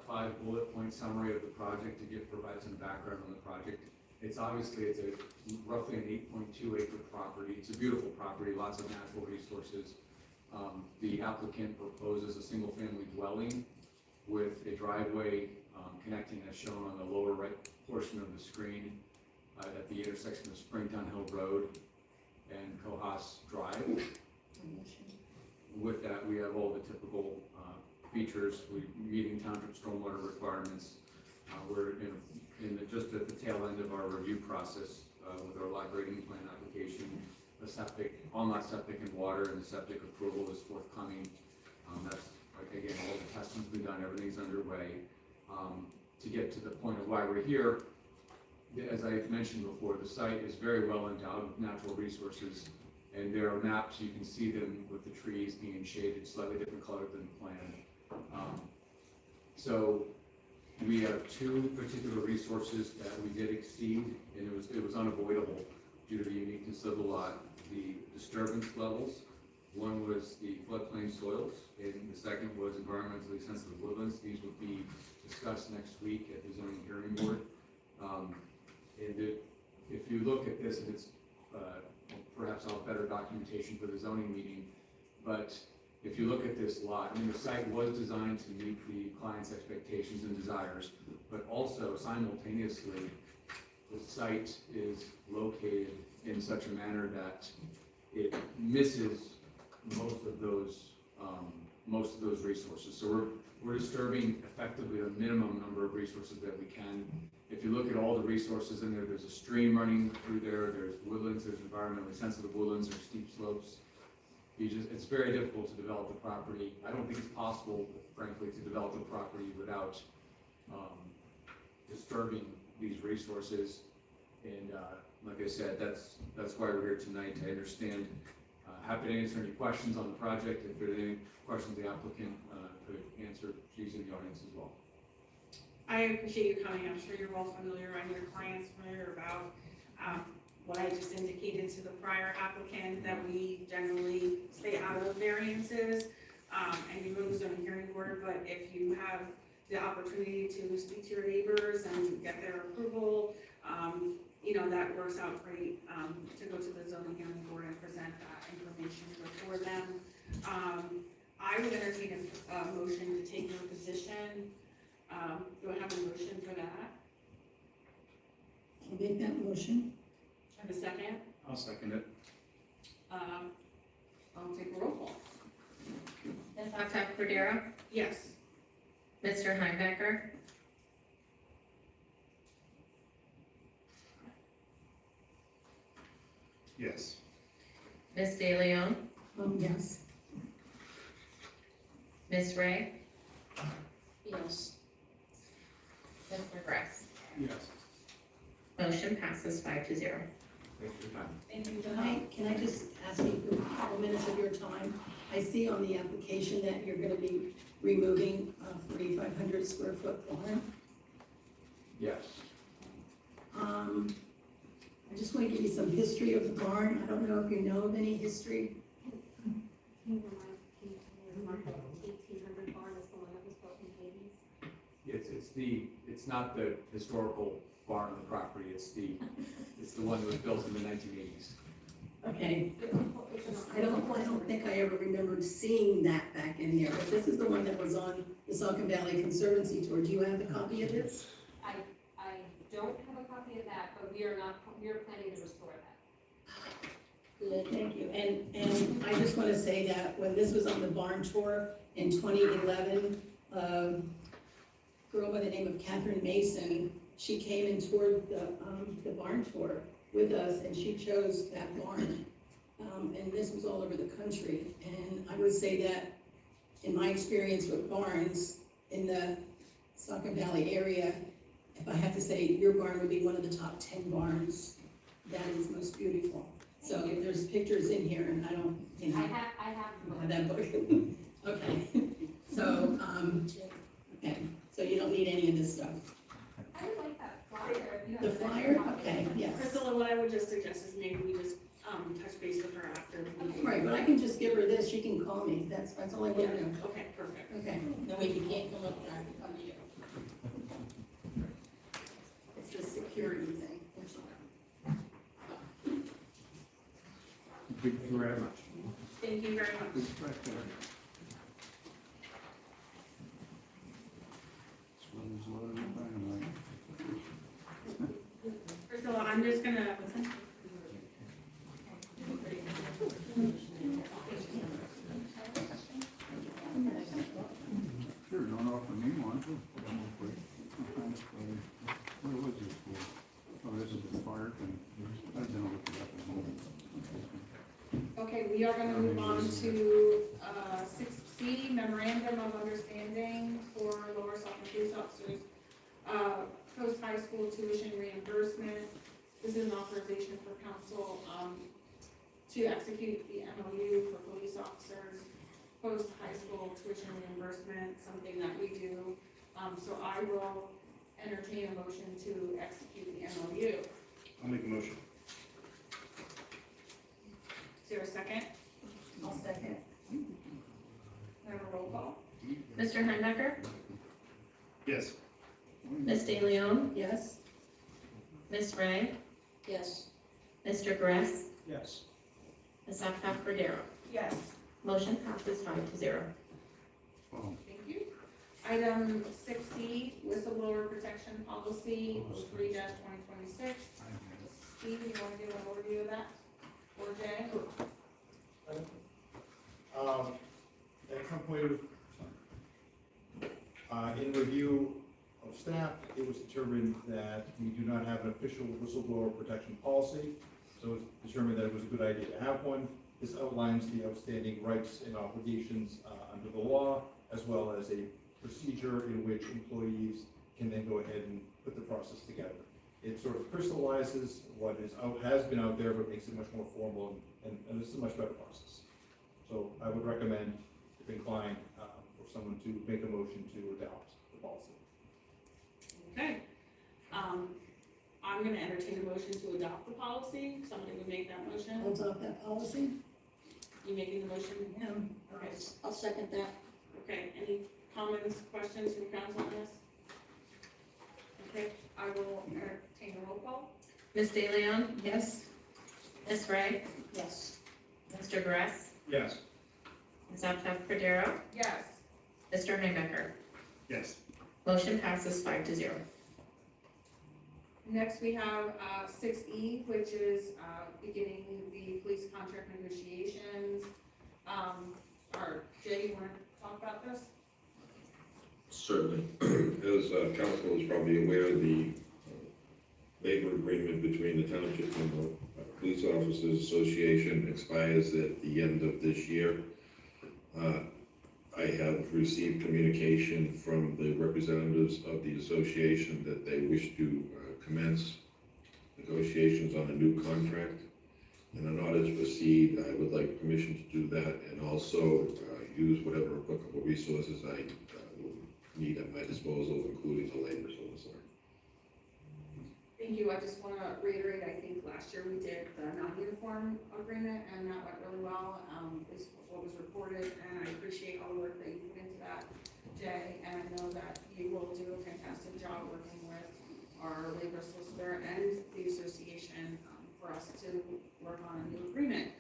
5 bullet point summary of the project to provide some background on the project. It's roughly an 8.2 acre property. It's a beautiful property, lots of natural resources. The applicant proposes a single family dwelling with a driveway connecting, as shown on the lower right portion of the screen, at the intersection of Springtown Hill Road and Cohas Drive. With that, we have all the typical features. We're meeting township stormwater requirements. We're just at the tail end of our review process with our lot grading plan application. The septic, on-lot septic and water, and the septic approval is forthcoming. That's, like, again, all the testing's been done, everything's underway. To get to the point of why we're here, as I mentioned before, the site is very well endowed with natural resources, and there are maps, you can see them with the trees being shaded, slightly different color than planned. So we have 2 particular resources that we did exceed, and it was unavoidable due to the uniqueness of the lot. The disturbance levels, one was the floodplain soils, and the second was environmentally sensitive woodlands. These would be discussed next week at the zoning hearing board. If you look at this, and it's perhaps I'll have better documentation for the zoning meeting, but if you look at this lot, I mean, the site was designed to meet the client's expectations and desires, but also simultaneously, the site is located in such a manner that it misses most of those resources. So we're disturbing effectively the minimum number of resources that we can. If you look at all the resources in there, there's a stream running through there, there's woodlands, there's environmentally sensitive woodlands, there's steep slopes. It's very difficult to develop the property. I don't think it's possible, frankly, to develop the property without disturbing these resources. And like I said, that's why we're here tonight, to understand. Happy to answer any questions on the project. If there are any questions the applicant could answer, she's in the audience as well. I appreciate you coming. I'm sure you're well familiar and your client's familiar about what I just indicated to the prior applicant, that we generally stay out of variances, and you go to the zoning hearing board, but if you have the opportunity to speak to your neighbors and get their approval, that works out great, to go to the zoning hearing board and present that information before them. I would entertain a motion to take your position. Do I have a motion for that? I'll make that motion. Have a second? I'll second it. I'll take a roll call. Ms. Uptown Cordero? Yes. Mr. Heimecker? Yes. Ms. De Leon? Yes. Ms. Ray? Yes. Mr. Gress? Yes. Motion passes 5-0. Thanks for your time. Thank you. Can I just ask you for a couple minutes of your time? I see on the application that you're gonna be removing a 4,500 square foot barn. Yes. I just want to give you some history of the barn. I don't know if you know of any history. Can you remind me, 1800 barn is the one that was built in the 80s? It's not the historical barn on the property, it's the one that was built in the 1980s. Okay. I don't think I ever remembered seeing that back in there, but this is the one that was on the Saucon Valley Conservancy tour. Do you have a copy of this? I don't have a copy of that, but we are planning to restore that. Good, thank you. And I just want to say that when this was on the barn tour in 2011, a girl by the name of Catherine Mason, she came and toured the barn tour with us, and she chose that barn. And this was all over the country. And I would say that in my experience with barns in the Saucon Valley area, if I have to say, your barn would be one of the top 10 barns that is most beautiful. So there's pictures in here, and I don't, you know. I have That book. Okay. So, okay, so you don't need any of this stuff. I would like that flyer. If you have The a better flyer? copy. Okay, yes. Priscilla, what I would just suggest is maybe we just, touch base with her after. Right, but I can just give her this, she can call me, that's all I want to do. Okay, perfect. Okay, that way you can't come up there, I can come to you. It's the security thing. Thank you very much. Thank you very much. Priscilla, I'm just gonna, Sure, don't offer me one. Where was this for? Oh, this is the fire thing. I was gonna look it up at home. Okay, we are gonna move on to, 6C, memorandum of understanding for Lower Saucon police officers, post-high school tuition reimbursement. This is an authorization for council, to execute the MOU for police officers, post-high school tuition reimbursement, something that we do. So I will entertain a motion to execute the MOU. I'll make a motion. Is there a second? I'll second. I have a roll call. Mr. Heinecker? Yes. Ms. De Leon? Yes? Ms. Ray? Yes. Mr. Gress? Yes. Ms. Cordero? Yes. Motion passes 5-0. Thank you. Item 6D, whistleblower protection policy, 03-2026. Steve, you want to give an overview of that? Or Jay? At some point, in review of staff, it was determined that we do not have an official whistleblower protection policy, so it was determined that it was a good idea to have one. This outlines the outstanding rights and obligations under the law, as well as a procedure in which employees can then go ahead and put the process together. It sort of crystallizes what has been out there, but makes it much more formal, and it's a much better process. So I would recommend, if inclined, for someone to make a motion to adopt the policy. Okay. I'm gonna entertain a motion to adopt the policy. Somebody would make that motion. I'll adopt that policy. You making the motion? Okay. I'll second that. Okay, any comments, questions from council on this? Okay, I will entertain a roll call. Ms. De Leon? Yes? Ms. Ray? Yes. Mr. Gress? Yes. Ms. Cordero? Yes. Mr. Heinecker? Yes. Motion passes 5-0. Next, we have 6E, which is beginning the police contract negotiations. Jay, you want to talk about this? Certainly. As council is probably aware, the labor agreement between the township and the Police Officers Association expires at the end of this year. I have received communication from the representatives of the association that they wish to commence negotiations on a new contract. And in order to proceed, I would like permission to do that and also use whatever applicable resources I will need at my disposal, including the labor solicitor. Thank you. I just want to reiterate, I think last year we did the non-uniform agreement and that went really well. This was what was reported, and I appreciate all the work that you put into that, Jay, and I know that you will do a fantastic job working with our labor solicitor and the association for us to work on a new agreement.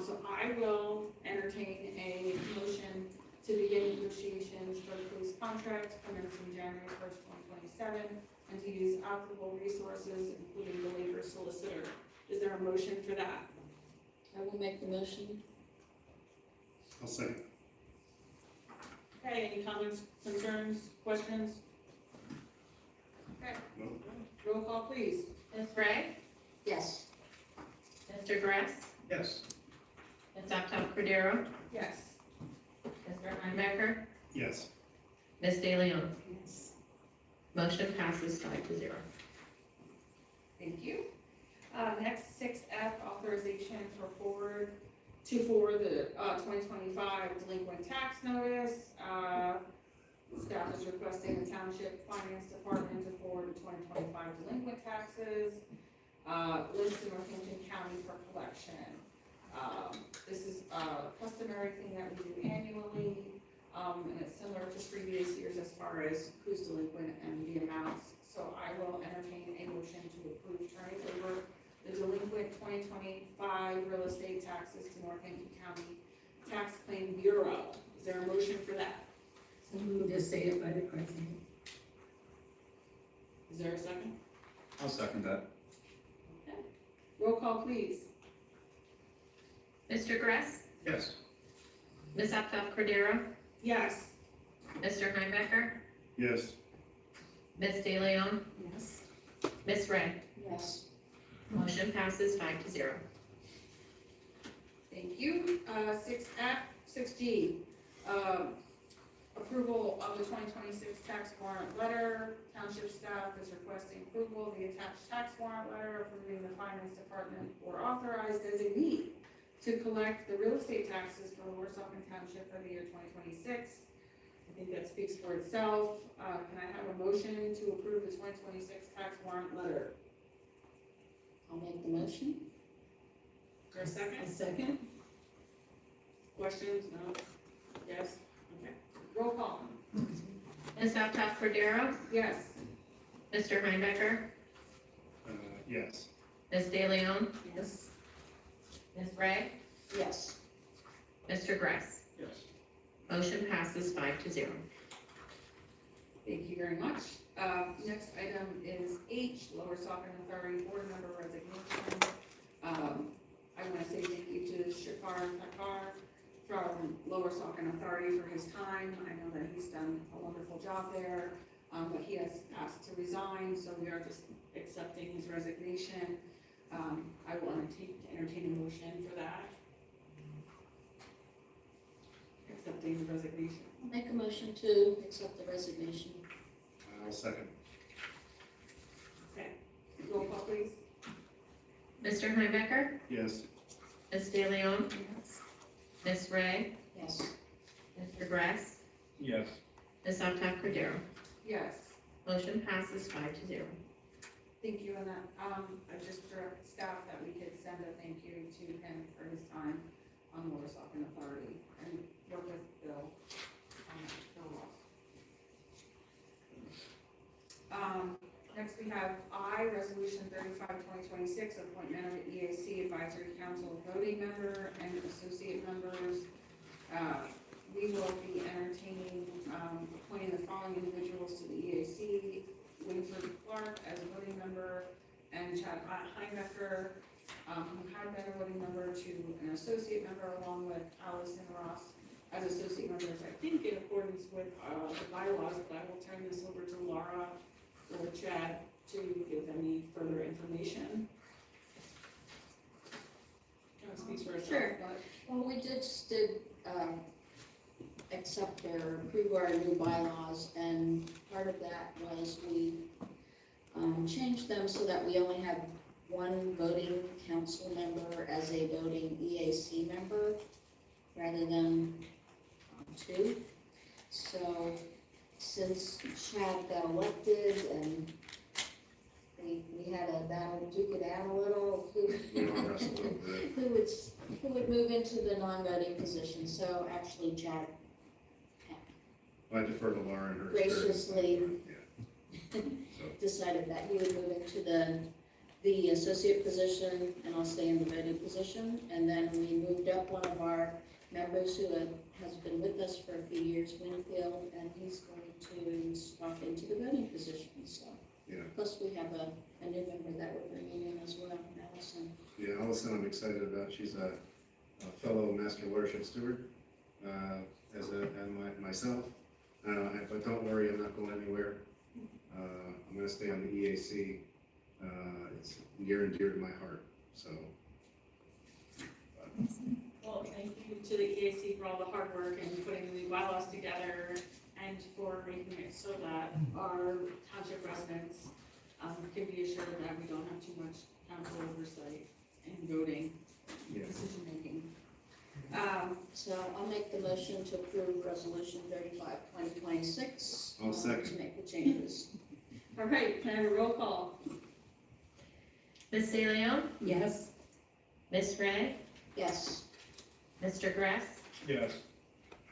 So I will entertain a motion to begin negotiations for the police contract commencing January 1st, 2027, and to use applicable resources, including the labor solicitor. Is there a motion for that? I will make the motion. I'll second. Okay, any comments, concerns, questions? Okay, No? roll call, please. Ms. Ray? Yes. Mr. Gress? Yes. Ms. Uptown Cordero? Yes. Mr. Heimecker? Yes. Ms. De Leon? Yes. Motion passes 5-0. Thank you. Next, 6F, authorization forward the 2025 delinquent tax notice. Staff is requesting the Township Finance Department to forward the 2025 delinquent taxes, list in Northampton County for collection. This is a customary thing that we do annually, and it's similar to previous years as far as who's delinquent and the amounts. So I will entertain a motion to approve turning over the delinquent 2025 real estate taxes to Northampton County Tax Claim Bureau. Is there a motion for that? So moved as stated by the president. Is there a second? I'll second that. Okay. Roll call, please. Mr. Gress? Yes. Ms. Uptown Cordero? Yes. Mr. Heimecker? Yes. Ms. De Leon? Yes. Ms. Ray? Yes. Motion passes 5-0. Thank you. 6G, approval of the 2026 tax warrant letter. Township staff is requesting approval of the attached tax warrant letter approving the finance department or authorized designee to collect the real estate taxes for Lower Saucon Township for the year 2026. I think that speaks for itself. Can I have a motion to approve the 2026 tax warrant letter? I'll make the motion. For a second? A second? Questions? No? Yes? Okay. Roll call. Ms. Uptown Cordero? Yes. Mr. Heimecker? Yes. Ms. De Leon? Yes. Ms. Ray? Yes. Mr. Gress? Yes. Motion passes 5-0. Thank you very much. Next item is H, Lower Saucon Authority Board Member Resignation. I want to say thank you to Shakar Takar from Lower Saucon Authority for his time. I know that he's done a wonderful job there, but he has asked to resign, so we are just accepting his resignation. I will entertain a motion for that. Accepting the resignation. I'll make a motion to accept the resignation. I'll second. Okay. Roll call, please. Mr. Heimecker? Yes. Ms. De Leon? Yes. Ms. Ray? Yes. Mr. Gress? Yes. Ms. Uptown Cordero? Yes. Motion passes 5-0. Thank you, and that, I just direct staff that we could send a thank you to him for his time on Lower Saucon Authority and work with Bill on that, Bill Ross. Next we have I, Resolution 35/2026, appointment of the EAC Advisory Council voting member and associate members. We will be entertaining, appointing the following individuals to the EAC: Winfred Clark as a voting member, and Chad Heimecker, who had been a voting member, to an associate member, along with Allison Ross as associate members, I think in accordance with the bylaws, but I will turn this over to Laura or Chad to give any further information. Kind of speaks for itself. Sure. Well, we just did accept or approve our new bylaws, and part of that was we changed them so that we only have one voting council member as a voting EAC member, rather than two. So since Chad got elected and we had a battle, duke it out a little, who would move into the non-voting position. So actually Chad I defer to Laura and her graciously experience. decided that he would move into the the associate position, and I'll stay in the vetting position. And then we moved up one of our members who has been with us for a few years, Winfield, and he's going to swap into the vetting position, so. Yeah. Plus, we have a new member that we're bringing in as well, Allison. Yeah, Allison, I'm excited about. She's a fellow master watershed steward, and myself. But don't worry, I'm not going anywhere. I'm gonna stay on the EAC. It's near and dear to my heart, so. Well, thank you to the EAC for all the hard work and putting the bylaws together and for making it so that our township residents can be assured that we don't have too much council oversight in voting, decision making. So I'll make the motion to approve resolution 35/2026. I'll second. To make the changes. All right, can I have a roll call? Ms. De Leon? Yes. Ms. Ray? Yes. Mr. Gress? Yes.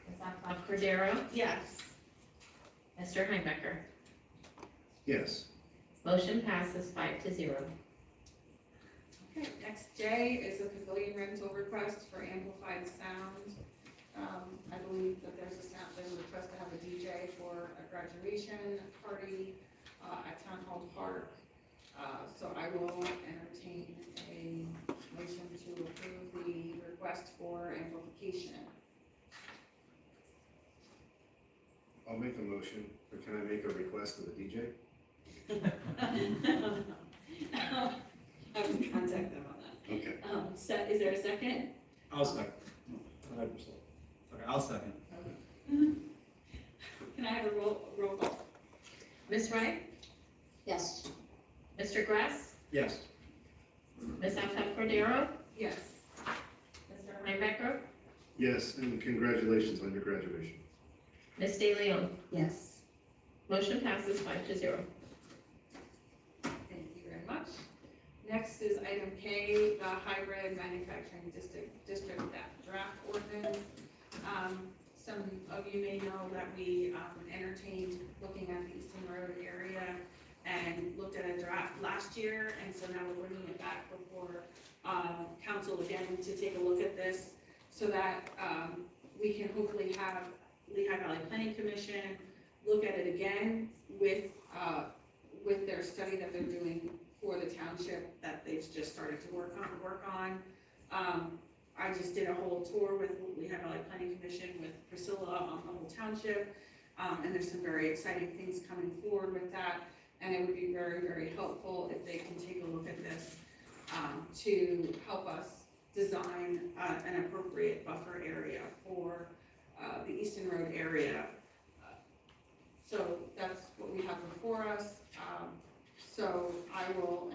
Ms. Alcott Cordero? Yes. Mr. Heimbechner? Yes. Motion passes 5-0. Okay, next J is a pavilion rental request for amplified sound. I believe that there's a request to have a DJ for a graduation party at Town Hall Park. So I will entertain a motion to approve the request for amplification. I'll make a motion, but can I make a request of the DJ? I will contact them on that. Okay. Is there a second? I'll second. 100%. Okay, I'll second. Can I have a roll call? Ms. Ray? Yes. Mr. Gress? Yes. Ms. Alcott Cordero? Yes. Mr. Heimbechner? Yes, and congratulations on your graduation. Ms. De Leon? Yes. Motion passes 5-0. Thank you very much. Next is item K, the hybrid manufacturing district draft ordinance. Some of you may know that we entertained looking at the Easton Road area and looked at a draft last year, and so now we're bringing it back before council again to take a look at this so that we can hopefully have Lehigh Valley Planning Commission look at it again with their study that they're doing for the township that they've just started to work on. I just did a whole tour with Lehigh Valley Planning Commission with Priscilla on Humboldt Township, and there's some very exciting things coming forward with that, and it would be very, very helpful if they can take a look at this to help us design an appropriate buffer area for the Easton Road area. So that's what we have before us. So I will,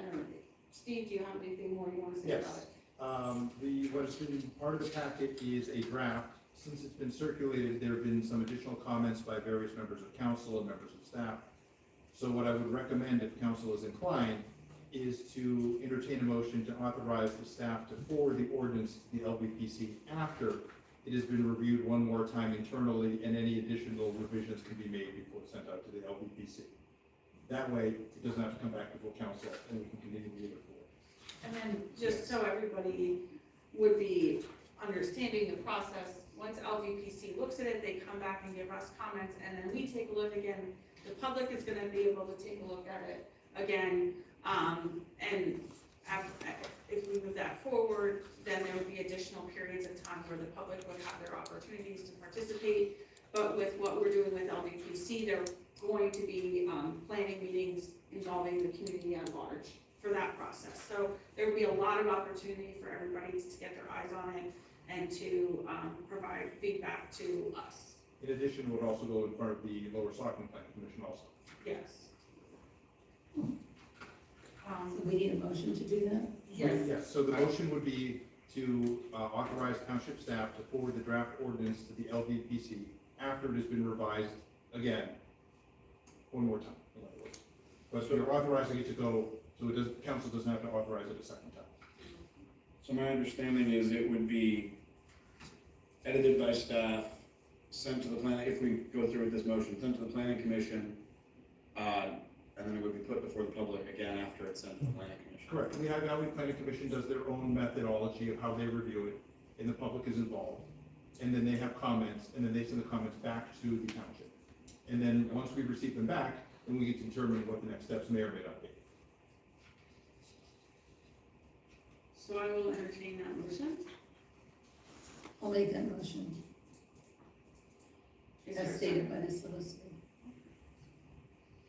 Steve, do you have anything more you want to say about it? What's been part of the packet is a draft. Since it's been circulated, there have been some additional comments by various members of council and members of staff. So what I would recommend, if council is inclined, is to entertain a motion to authorize the staff to forward the ordinance to the LVPC after it has been reviewed one more time internally and any additional revisions can be made before it's sent out to the LVPC. That way, it doesn't have to come back before council and we can continue to move it forward. And then just so everybody would be understanding the process, once LVPC looks at it, they come back and give us comments, and then we take a look again. The public is gonna be able to take a look at it again, and if we move that forward, then there would be additional periods of time where the public would have their opportunities to participate. But with what we're doing with LVPC, there are going to be planning meetings involving the community at large for that process. So there will be a lot of opportunity for everybody to get their eyes on it and to provide feedback to us. In addition, it would also go in front of the Lower Saucon Planning Commission also. Yes. So we need a motion to do that? Yes, so the motion would be to authorize township staff to forward the draft ordinance to the LVPC after it has been revised again, one more time, in other words. But you're authorizing it to go, so it does, council doesn't have to authorize it a second time. So my understanding is it would be edited by staff, sent to the planning, if we go through with this motion, sent to the planning commission, and then it would be put before the public again after it's sent to the planning commission. Correct. The Lehigh Valley Planning Commission does their own methodology of how they review it, and the public is involved. And then they have comments, and then they send the comments back to the township. And then once we receive them back, then we get to determine what the next steps may or may not be. So I will entertain that motion. I'll make that motion, Is there a as stated by the solicitor.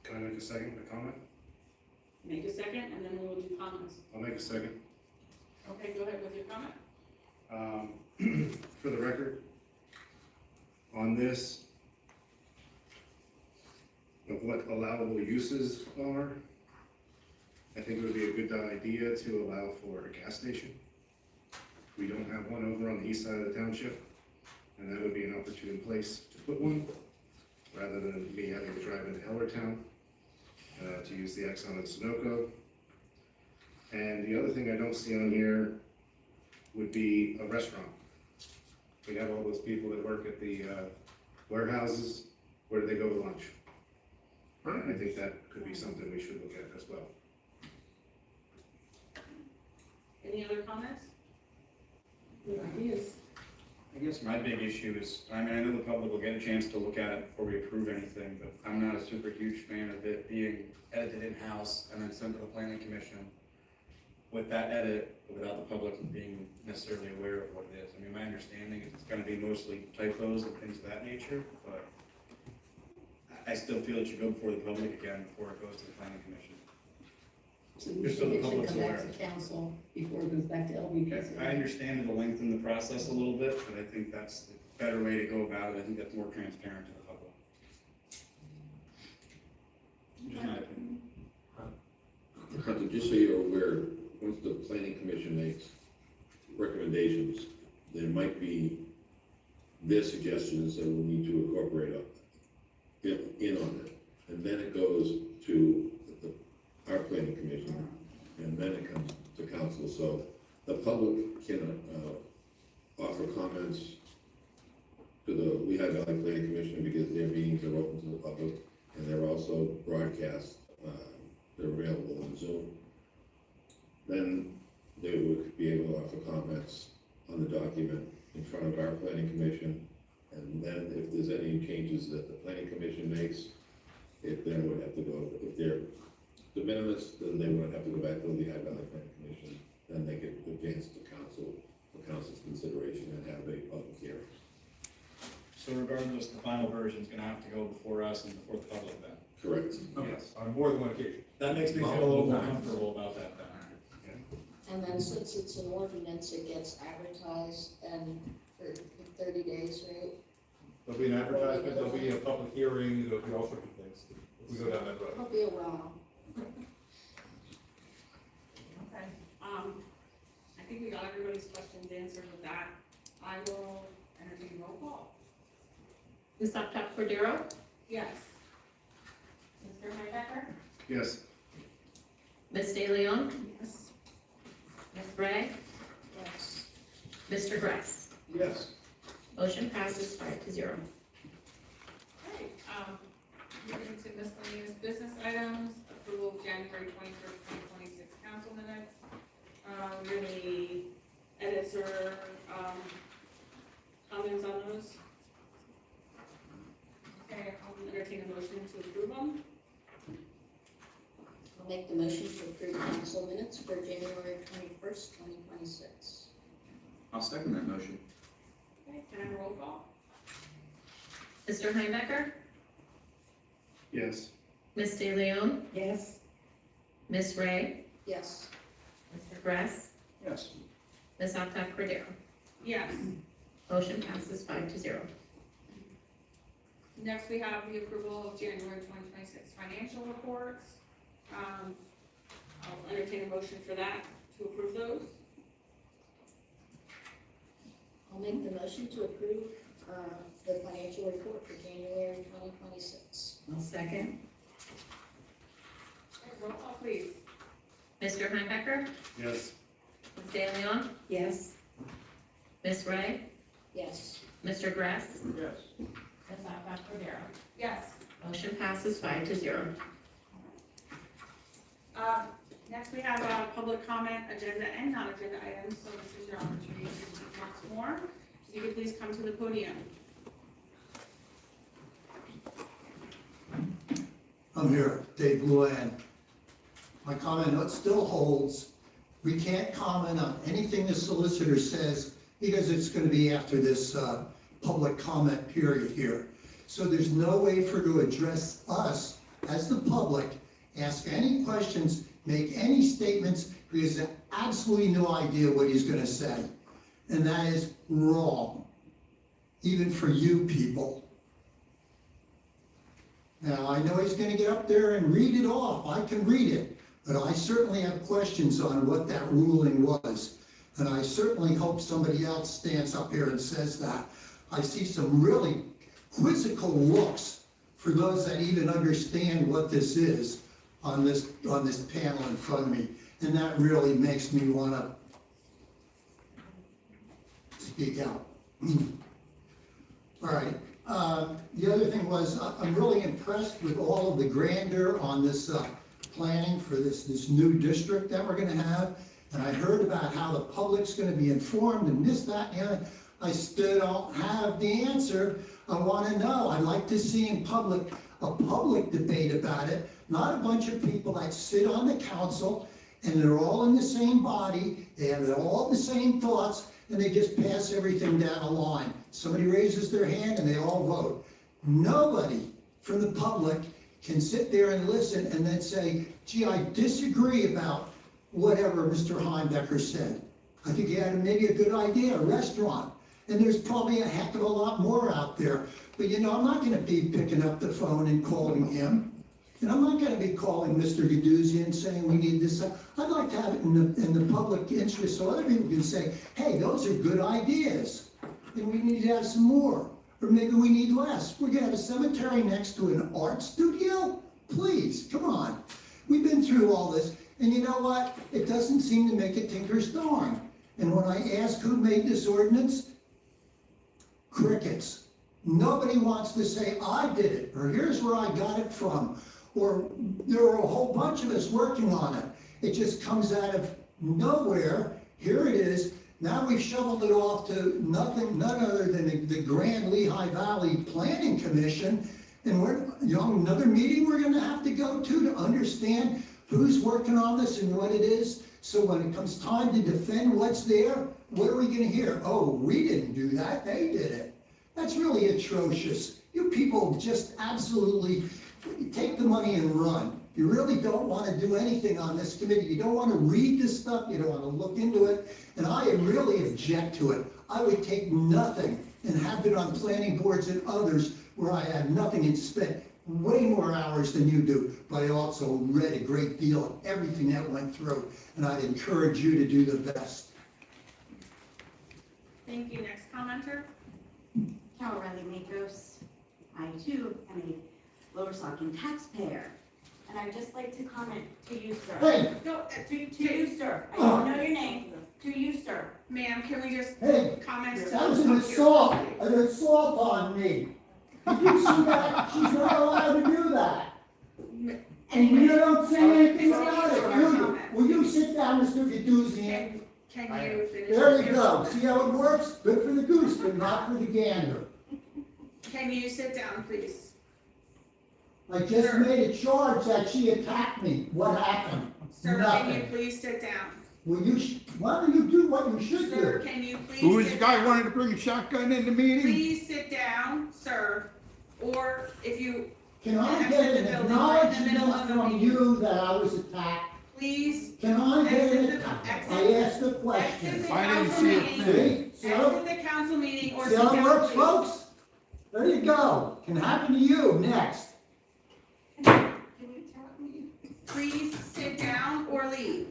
Can I make a second, a comment? Make a second, and then we will do comments. I'll make a second. Okay, go ahead with your comment. For the record, on this, of what allowable uses are, I think it would be a good idea to allow for a gas station. We don't have one over on the east side of the township, and that would be an opportune place to put one, rather than me having to drive into Hellertown to use the Exxon at Sunoco. And the other thing I don't see on here would be a restaurant. We have all those people that work at the warehouses. Where do they go to lunch? And I think that could be something we should look at as well. Any other comments? Good ideas. I guess my big issue is, I mean, I know the public will get a chance to look at it before we approve anything, but I'm not a super huge fan of it being edited in-house and then sent to the planning commission with that edit, without the public being necessarily aware of what it is. I mean, my understanding is it's gonna be mostly typos and things of that nature, but I still feel it should go before the public again before it goes to the planning commission. So Just so the it should public's come back aware. to council before it goes back to LVP. I understand it'll lengthen the process a little bit, but I think that's the better way to go about it. I think that's more transparent to the public. Just my opinion. Hunter, just so you're aware, once the planning commission makes recommendations, there might be their suggestions that we'll need to incorporate in on it. And then it goes to our planning commission, and then it comes to council. So the public can offer comments to the Lehigh Valley Planning Commission because their meetings are open to the public, and they're also broadcast. They're available on Zoom. Then they would be able to offer comments on the document in front of our planning commission. And then if there's any changes that the planning commission makes, it then would have to go, if they're de minimis, then they wouldn't have to go back to the Lehigh Valley Planning Commission. Then they could advance to council for council's consideration and have a public hearing. So regardless, the final version's gonna have to go before us and before the public then? Correct. Yes. On more than one occasion. That makes me feel a little more comfortable about that then. And then since it's an ordinance, it gets advertised and for 30 days, right? There'll be an advertisement, there'll be a public hearing, there'll be all sorts of things if we go down that road. It'll be a while. Okay. I think we got everybody's questions answered with that. I will entertain roll call. Ms. Upchak Cordero? Yes. Mr. Highbacker? Yes. Ms. De Leon? Yes. Ms. Ray? Yes. Mr. Gress? Yes. Motion passes 5-0. Okay, moving into miscellaneous business items, approval of January 21st, 2026 council minutes. Any edits or, comments on those? Okay, I'll entertain a motion to approve them. I'll make the motion to approve council minutes for January 21st, 2026. I'll second that motion. Okay, can I have a roll call? Mr. Highbacker? Yes. Ms. De Leon? Yes. Ms. Ray? Yes. Mr. Gress? Yes. Ms. Upchak Cordero? Yes. Motion passes 5-0. Next, we have the approval of January 2026 financial reports. I'll entertain a motion for that, to approve those. I'll make the motion to approve the financial report for January 2026. I'll second. Okay, roll call, please. Mr. Highbacker? Yes. Ms. De Leon? Yes. Ms. Ray? Yes. Mr. Gress? Yes. Ms. Upchak Cordero? Yes. Motion passes 5-0. Next, we have public comment, agenda and non-agenda items, so this is your opportunity to speak once more. If you could please come to the podium. I'm here, Dave Luann. My comment still holds. We can't comment on anything the solicitor says because it's going to be after this public comment period here. So there's no way for her to address us as the public, ask any questions, make any statements, because they have absolutely no idea what he's going to say. And that is wrong, even for you people. Now, I know he's going to get up there and read it off. I can read it. But I certainly have questions on what that ruling was. And I certainly hope somebody else stands up here and says that. I see some really quizzical looks for those that even understand what this is on this panel in front of me. And that really makes me want to speak out. All right. The other thing was, I'm really impressed with all of the grandeur on this planning for this new district that we're going to have. And I heard about how the public's going to be informed and this, that, and the other. I still don't have the answer. I want to know. I'd like to see a public debate about it, not a bunch of people that sit on the council and they're all in the same body, they have all the same thoughts, and they just pass everything down a line. Somebody raises their hand and they all vote. Nobody from the public can sit there and listen and then say, gee, I disagree about whatever Mr. Heimbecker said. I think he had maybe a good idea, a restaurant. And there's probably a heck of a lot more out there. But you know, I'm not gonna be picking up the phone and calling him. And I'm not gonna be calling Mr. Gadouzian and saying we need this. I'd like to have it in the public interest so other people can say, hey, those are good ideas. And we need to have some more. Or maybe we need less. We're gonna have a cemetery next to an art studio? Please, come on. We've been through all this. And you know what? It doesn't seem to make a tinker's darn. And when I ask who made this ordinance, crickets. Nobody wants to say, I did it, or here's where I got it from, or there were a whole bunch of us working on it. It just comes out of nowhere. Here it is. Now we've shoveled it off to none other than the Grand Lehigh Valley Planning Commission. And we're, you know, another meeting we're gonna have to go to understand who's working on this and what it is. So when it comes time to defend what's there, what are we gonna hear? Oh, we didn't do that, they did it. That's really atrocious. You people just absolutely take the money and run. You really don't wanna do anything on this committee. You don't wanna read this stuff, you don't wanna look into it. And I really object to it. I would take nothing and have been on planning boards and others where I had nothing and spent way more hours than you do, but I also read a great deal of everything that went through, and I'd encourage you to do the best. Thank you. Next commenter. Carol Riley Makos. I too am a Lower Saucon taxpayer, and I would just like to comment to you, sir. Hey! No, to you, sir. I don't know your name. To you, sir. Ma'am, can we just Hey, comment to that was an assault on me. Did you see that? She's not allowed to do that. And you don't say anything about it. Will you sit down, Mr. Gadouzian? Can you finish? There you go. See how it works? Good for the goose, but not for the gander. Can you sit down, please? I just made a charge that she attacked me. What happened? Sir, Nothing. can you please sit down? Will you, why don't you do what you should Sir, do? can you please Who was the sit guy down? wanted to bring a shotgun in the meeting? Please sit down, sir, or if you Can I exit get the an building, we're in the middle acknowledgement of a from meeting. you that I was attacked? Please Can I get exit it? the, I asked a exit question. the I didn't council see a meeting. thing. See how, Exit the council meeting or see sit how it down, works, please. folks? There you go. Can happen to you next. Please sit down or leave.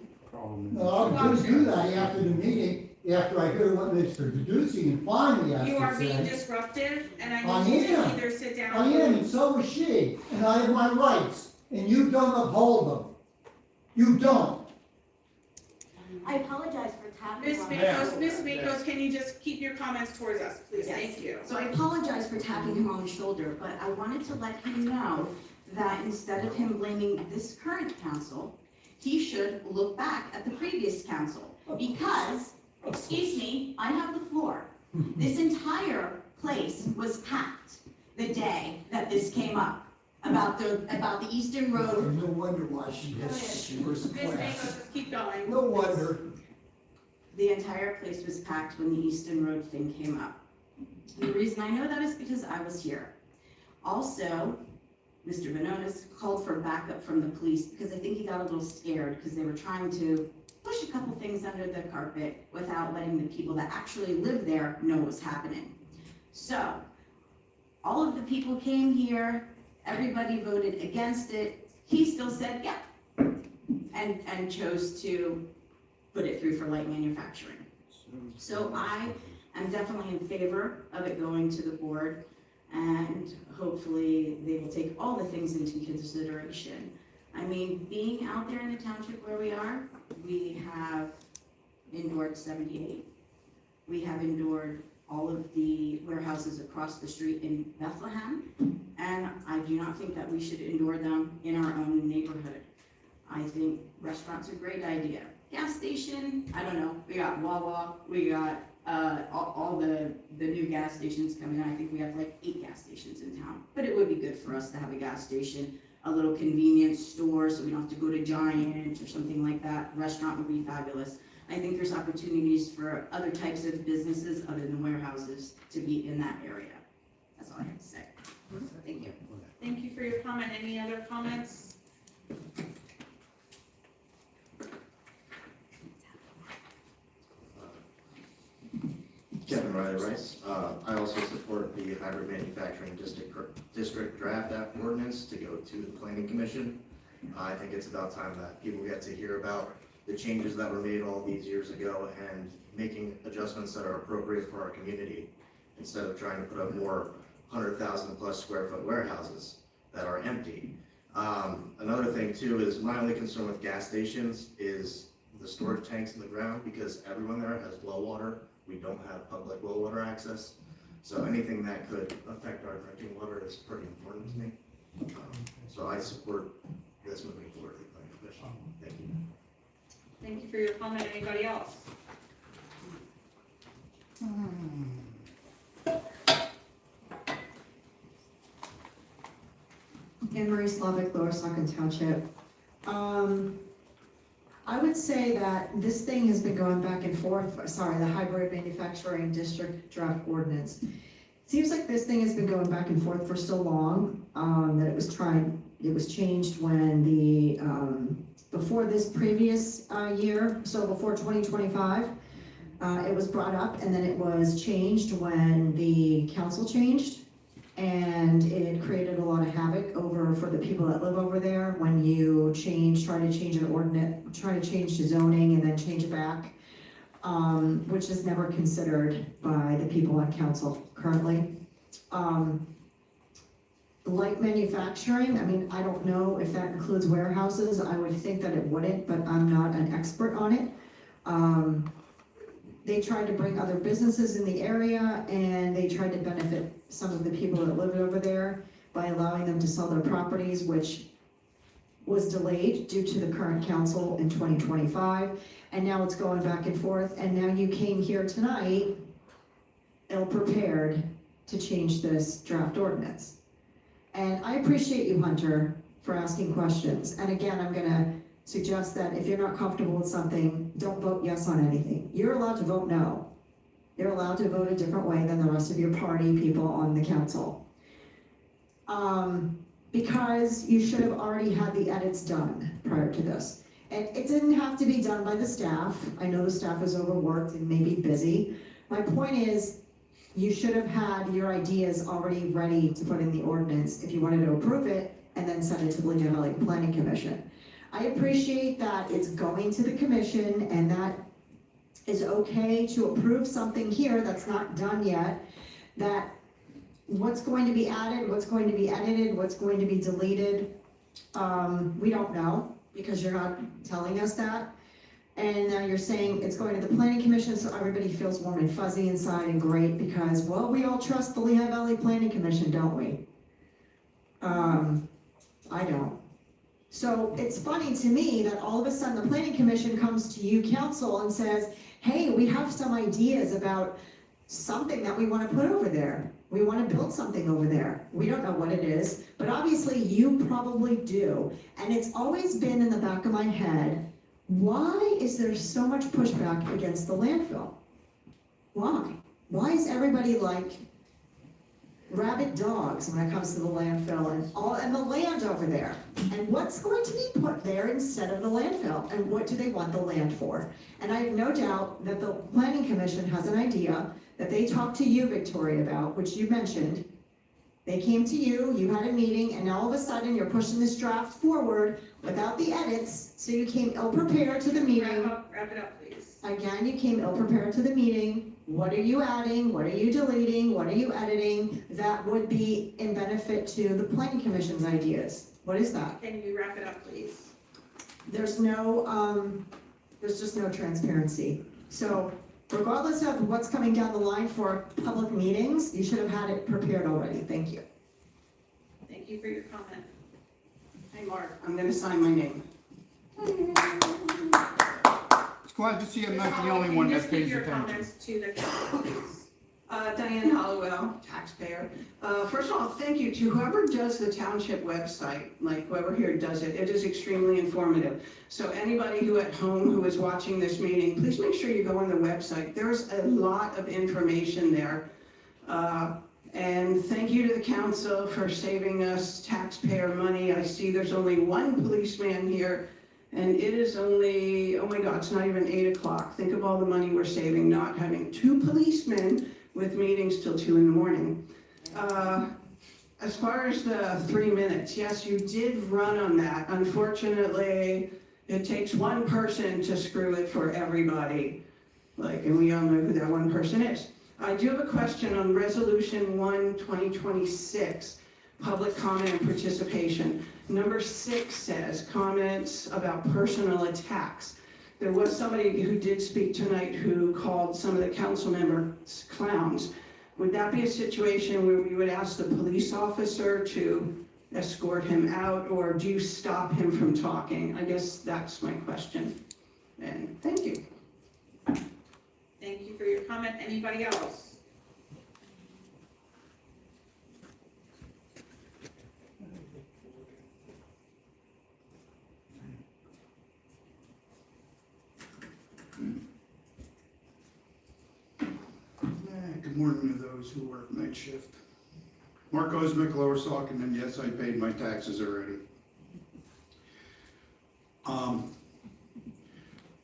No, I'm gonna do that after the meeting, after I hear what Mr. Gadouzian finally has You are to being say. disruptive, and I I need you to am. either sit down I or am, leave. and so is she, and I have my rights, and you don't uphold them. You don't. I apologize for tapping Ms. on Makos, Ms. Makos, can you just keep your comments towards us, please? Yes. Thank you. So I apologize for tapping him on the shoulder, but I wanted to let him know that instead of him blaming this current council, he should look back at the previous council. Because, excuse me, I have the floor. This entire place was packed the day that this came up, about the Eastern Road. No wonder why she has first Ms. Mako, class. just keep going. No wonder. The entire place was packed when the Eastern Road thing came up. And the reason I know that is because I was here. Also, Mr. Vanonis called for backup from the police because I think he got a little scared because they were trying to push a couple things under the carpet without letting the people that actually live there know what's happening. So, all of the people came here, everybody voted against it, he still said, yeah, and chose to put it through for light manufacturing. So I am definitely in favor of it going to the board, and hopefully they will take all the things into consideration. I mean, being out there in the township where we are, we have endured 78. We have endured all of the warehouses across the street in Bethlehem, and I do not think that we should endure them in our own neighborhood. I think restaurants are a great idea. Gas station, I don't know, we got Wawa, we got all the new gas stations coming in. I think we have like 8 gas stations in town, but it would be good for us to have a gas station, a little convenience store, so we don't have to go to Giant or something like that. Restaurant would be fabulous. I think there's opportunities for other types of businesses other than warehouses to be in that area. That's all I have to say. Thank you. Thank you for your comment. Any other comments? Kevin Riley Rice. I also support the hybrid manufacturing district draft act ordinance to go to the planning commission. I think it's about time that people get to hear about the changes that were made all these years ago and making adjustments that are appropriate for our community instead of trying to put up more 100,000 plus square foot warehouses that are empty. Another thing too is my only concern with gas stations is the storage tanks in the ground, because everyone there has well water. We don't have public well water access. So anything that could affect our drinking water is pretty important to me. So I support this moving forward to the planning commission. Thank you. Thank you for your comment. Anybody else? Anne Marie Slavic, Lower Saucon Township. I would say that this thing has been going back and forth, the hybrid manufacturing district draft ordinance. It seems like this thing has been going back and forth for so long, that it was changed when before this previous year, so before 2025, it was brought up, and then it was changed when the council changed. And it created a lot of havoc for the people that live over there when you try to change an ordinance, try to change the zoning and then change it back, which is never considered by the people on council currently. Light manufacturing, I mean, I don't know if that includes warehouses. I would think that it wouldn't, but I'm not an expert on it. They tried to bring other businesses in the area, and they tried to benefit some of the people that live over there by allowing them to sell their properties, which was delayed due to the current council in 2025. And now it's going back and forth, and now you came here tonight ill-prepared to change this draft ordinance. And I appreciate you, Hunter, for asking questions. And again, I'm gonna suggest that if you're not comfortable with something, don't vote yes on anything. You're allowed to vote no. You're allowed to vote a different way than the rest of your party people on the council. Because you should have already had the edits done prior to this. And it didn't have to be done by the staff. I know the staff was overworked and maybe busy. My point is, you should have had your ideas already ready to put in the ordinance if you wanted to approve it and then send it to the Lehigh Valley Planning Commission. I appreciate that it's going to the commission and that is okay to approve something here that's not done yet, that what's going to be added, what's going to be edited, what's going to be deleted, we don't know because you're not telling us that. And now you're saying it's going to the planning commission, so everybody feels warm and fuzzy inside and great because, well, we all trust the Lehigh Valley Planning Commission, don't we? I don't. So it's funny to me that all of a sudden the planning commission comes to you, council, and says, hey, we have some ideas about something that we want to put over there. We want to build something over there. We don't know what it is, but obviously you probably do. And it's always been in the back of my head, why is there so much pushback against the landfill? Why? Why is everybody like rabid dogs when it comes to the landfill and the land over there? And what's going to be put there instead of the landfill? And what do they want the land for? And I have no doubt that the planning commission has an idea that they talked to you, Victoria, about, which you mentioned. They came to you, you had a meeting, and all of a sudden you're pushing this draft forward without the edits, so you came ill-prepared to the meeting. Wrap it up, please. Again, you came ill-prepared to the meeting. What are you adding? What are you deleting? What are you editing that would be in benefit to the planning commission's ideas? What is that? Can you wrap it up, please? There's just no transparency. So regardless of what's coming down the line for public meetings, you should have had it prepared already. Thank you. Thank you for your comment. Hey, Mark, I'm gonna sign my name. It's glad to see I'm not the only one that pays Your attention. comments to the council, please. Diane Hollowell, taxpayer. First of all, thank you to whoever does the township website, like whoever here does it. It is extremely informative. So anybody who at home who is watching this meeting, please make sure you go on the website. There's a lot of information there. And thank you to the council for saving us taxpayer money. I see there's only one policeman here, and it is only, oh my God, it's not even 8 o'clock. Think of all the money we're saving, not having 2 policemen with meetings till 2 in the morning. As far as the 3 minutes, yes, you did run on that. Unfortunately, it takes one person to screw it for everybody. And we all know who that one person is. I do have a question on Resolution 1, 2026, public comment and participation. Number 6 says comments about personal attacks. There was somebody who did speak tonight who called some of the council members clowns. Would that be a situation where we would ask the police officer to escort him out, or do you stop him from talking? I guess that's my question. And thank you. Thank you for your comment. Anybody else? Good morning to those who work night shift. Mark Osmick, Lower Saucon, and yes, I paid my taxes already. On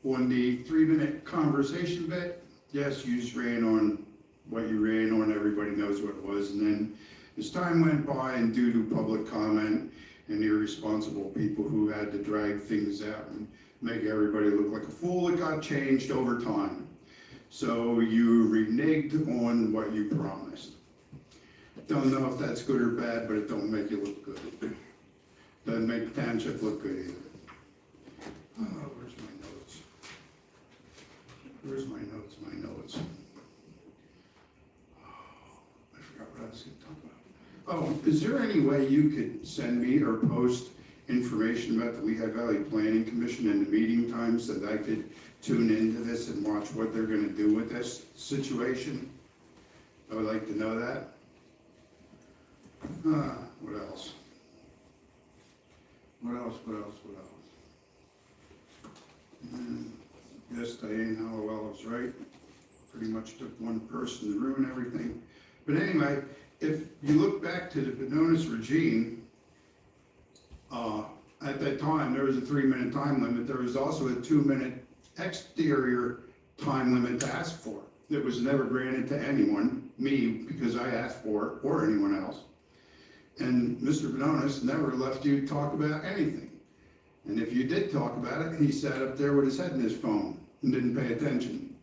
the 3-minute conversation bit, yes, you just ran on what you ran on, everybody knows what it was, and then as time went by and due to public comment and irresponsible people who had to drag things out and make everybody look like a fool, it got changed over time. So you reneged on what you promised. Don't know if that's good or bad, but it don't make you look good. Doesn't make the township look good either. Oh, where's my notes? Where's my notes? My notes. Oh, I forgot what I was going to talk about. Oh, is there any way you could send me or post information about the Lehigh Valley Planning Commission and the meeting times so that I could tune into this and watch what they're going to do with this situation? I would like to know that. What else? What else? Yes, Diane Hollowell was right. Pretty much took one person to ruin everything. But anyway, if you look back to the Benonis regime, at that time, there was a 3-minute time limit. There was also a 2-minute exterior time limit to ask for. It was never granted to anyone, me, because I asked for it, or anyone else. And Mr. Benonis never left you talk about anything. And if you did talk about it, he sat up there with his head in his phone and didn't pay attention.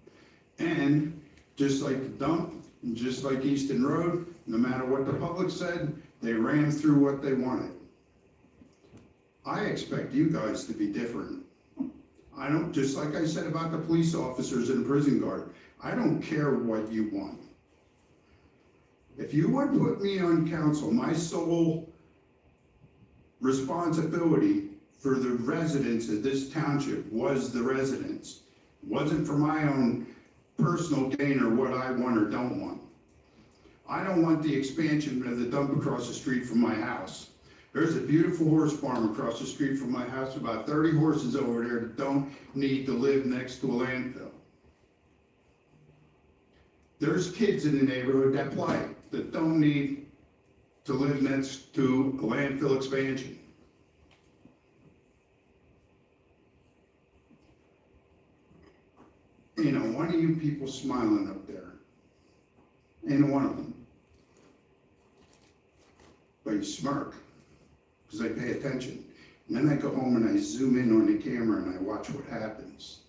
And just like the dump, and just like Easton Road, no matter what the public said, they ran through what they wanted. I expect you guys to be different. I don't, just like I said about the police officers and prison guard, I don't care what you want. If you would put me on council, my sole responsibility for the residents of this township was the residents. It wasn't for my own personal gain or what I want or don't want. I don't want the expansion of the dump across the street from my house. There's a beautiful horse farm across the street from my house, about 30 horses over there that don't need to live next to a landfill. There's kids in the neighborhood that play, that don't need to live next to a landfill expansion. You know, one of you people smiling up there, ain't one of them. But you smirk, because I pay attention. And then I go home and I zoom in on the camera and I watch what happens.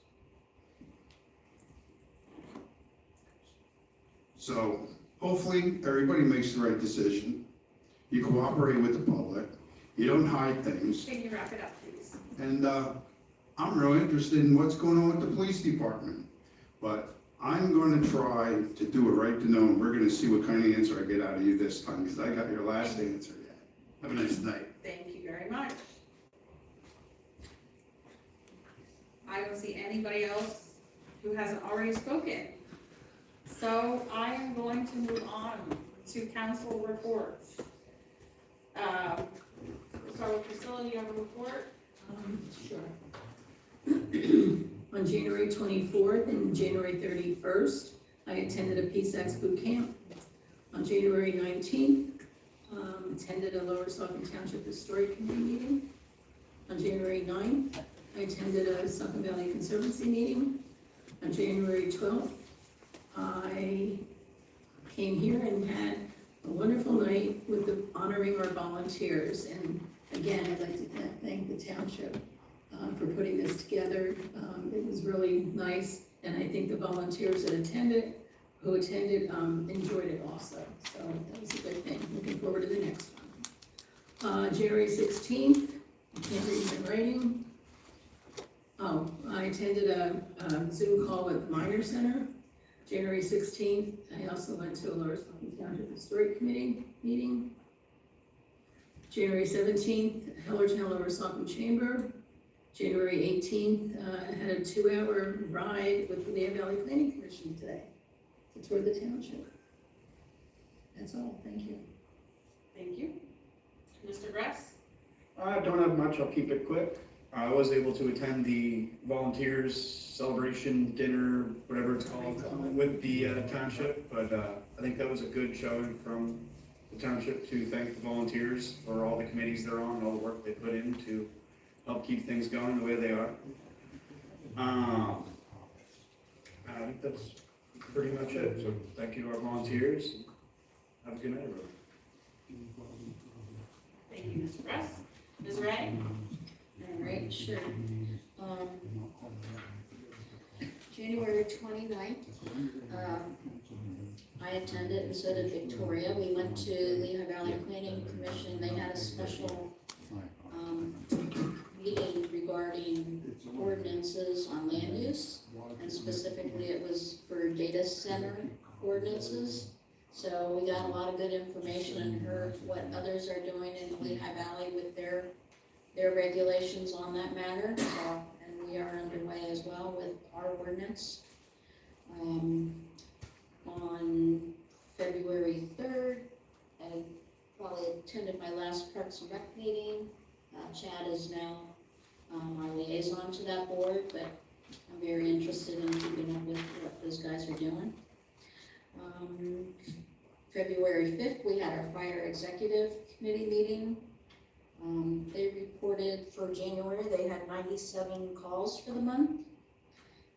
So hopefully everybody makes the right decision. You cooperate with the public. You don't hide things. Can you wrap it up, please? And I'm real interested in what's going on with the police department. But I'm going to try to do it right to know, and we're going to see what kind of answer I get out of you this time, because I got your last answer yet. Have a nice night. Thank you very much. I don't see anybody else who hasn't already spoken. So I am going to move on to council reports. So Priscilla, you have a report? Sure. On January 24th and January 31st, I attended a PSAX boot camp. On January 19th, attended a Lower Saucon Township Historic Committee meeting. On January 9th, I attended a Saucon Valley Conservancy meeting. On January 12th, I came here and had a wonderful night with honoring our volunteers. And again, I'd like to thank the township for putting this together. It was really nice, and I think the volunteers that attended, enjoyed it also. So that was a good thing. Looking forward to the next one. January 16th, I can't read my writing. Oh, I attended a Zoom call with the Minor Center. January 16th, I also went to a Lower Saucon Township Historic Committee meeting. January 17th, Hellertown Lower Saucon Chamber. January 18th, I had a 2-hour ride with the Lehigh Valley Planning Commission today to tour the township. That's all, thank you. Thank you. Mr. Gress? I don't have much, I'll keep it quick. I was able to attend the volunteers celebration dinner, whatever it's called, with the township, but I think that was a good showing from the township to thank the volunteers for all the committees they're on, and all the work they put in to help keep things going the way they are. I think that's pretty much it, so thank you to our volunteers. Have a good night, everyone. Thank you, Mr. Gress. Ms. Ray? All right, sure. January 29th, I attended, and so did Victoria. We went to Lehigh Valley Planning Commission. They had a special meeting regarding ordinances on land use, and specifically it was for data center ordinances. So we got a lot of good information and heard what others are doing in Lehigh Valley with their regulations on that matter. So, and we are underway as well with our ordinance. On February 3rd, I probably attended my last Parks and Rec meeting. Chad is now our liaison to that board, but I'm very interested in keeping up with what those guys are doing. February 5th, we had our fire executive committee meeting. They reported for January, they had 97 calls for the month.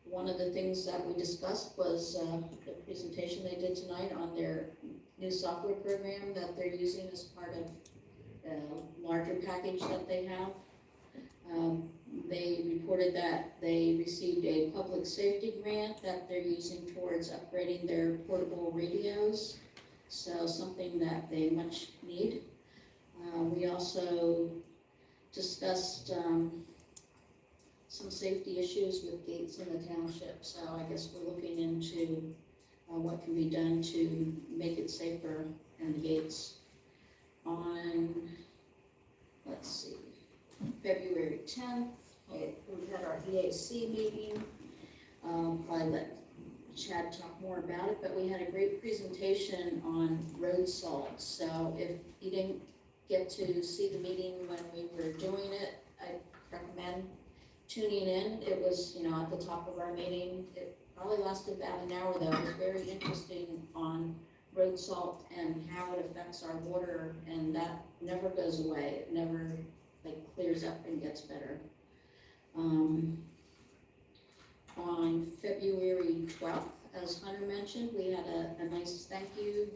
One of the things that we discussed was the presentation they did tonight on their new software program that they're using as part of a larger package that they have. They reported that they received a public safety grant that they're using towards upgrading their portable radios. So something that they much need. We also discussed some safety issues with gates in the township. So I guess we're looking into what can be done to make it safer in the gates. On, let's see, February January 10th. We've had our EAC meeting. I'll let Chad talk more about it, but we had a great presentation on road salt. So if you didn't get to see the meeting when we were doing it, I recommend tuning in. It was, at the top of our meeting. It probably lasted about an hour though. It was very interesting on road salt and how it affects our water, and that never goes away. It never clears up and gets better. On February 12th, as Hunter mentioned, we had a nice thank you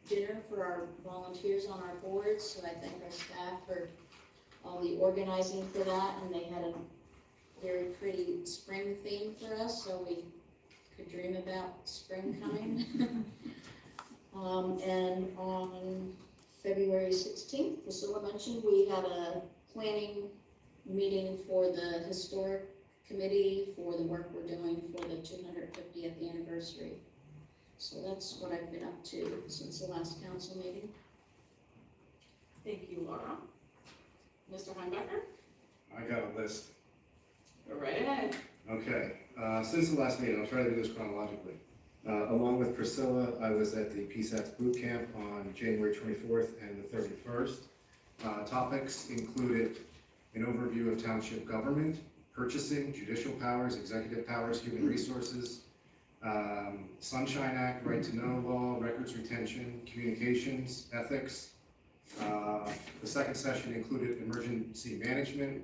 dinner for our volunteers on our board. So I thank our staff for all the organizing for that, and they had a very pretty spring theme for us, so we could dream about spring coming. And on February 16th, Priscilla mentioned, we had a planning meeting for the historic committee for the work we're doing for the 250th anniversary. So that's what I've been up to since the last council meeting. Thank you, Laura. Mr. Heimbachner? I got a list. Go right ahead. Okay, since the last meeting, I'll try to do this chronologically. Along with Priscilla, I was at the PSATS boot camp on January 24th and the 31st. Topics included an overview of township government, purchasing, judicial powers, executive powers, human resources, Sunshine Act, right to know law, records retention, communications, ethics. The second session included emergency management,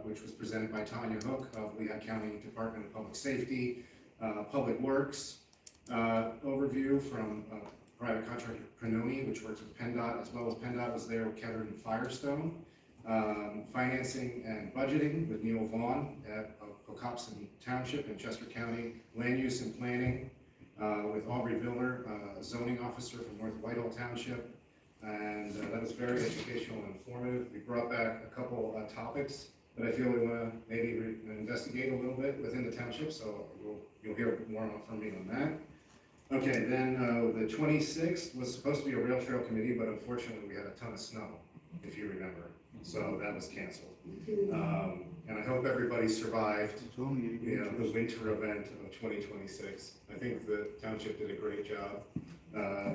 which was presented by Tanya Hook of Lehigh County Department of Public Safety, Public Works, overview from private contractor Pranoni, which works with PennDOT, as well as PennDOT was there with Kettering and Firestone. Financing and budgeting with Neil Vaughn at Saucon Township in Chester County, land use and planning with Aubrey Viller, zoning officer from North Whitehall Township, and that was very educational and informative. We brought back a couple topics that I feel we want to maybe investigate a little bit within the township, so you'll hear more from me on that. Okay, then the 26th was supposed to be a rail trail committee, but unfortunately we had a ton of snow, if you remember. So that was canceled. And I hope everybody survived, the winter event of 2026. I think the township did a great job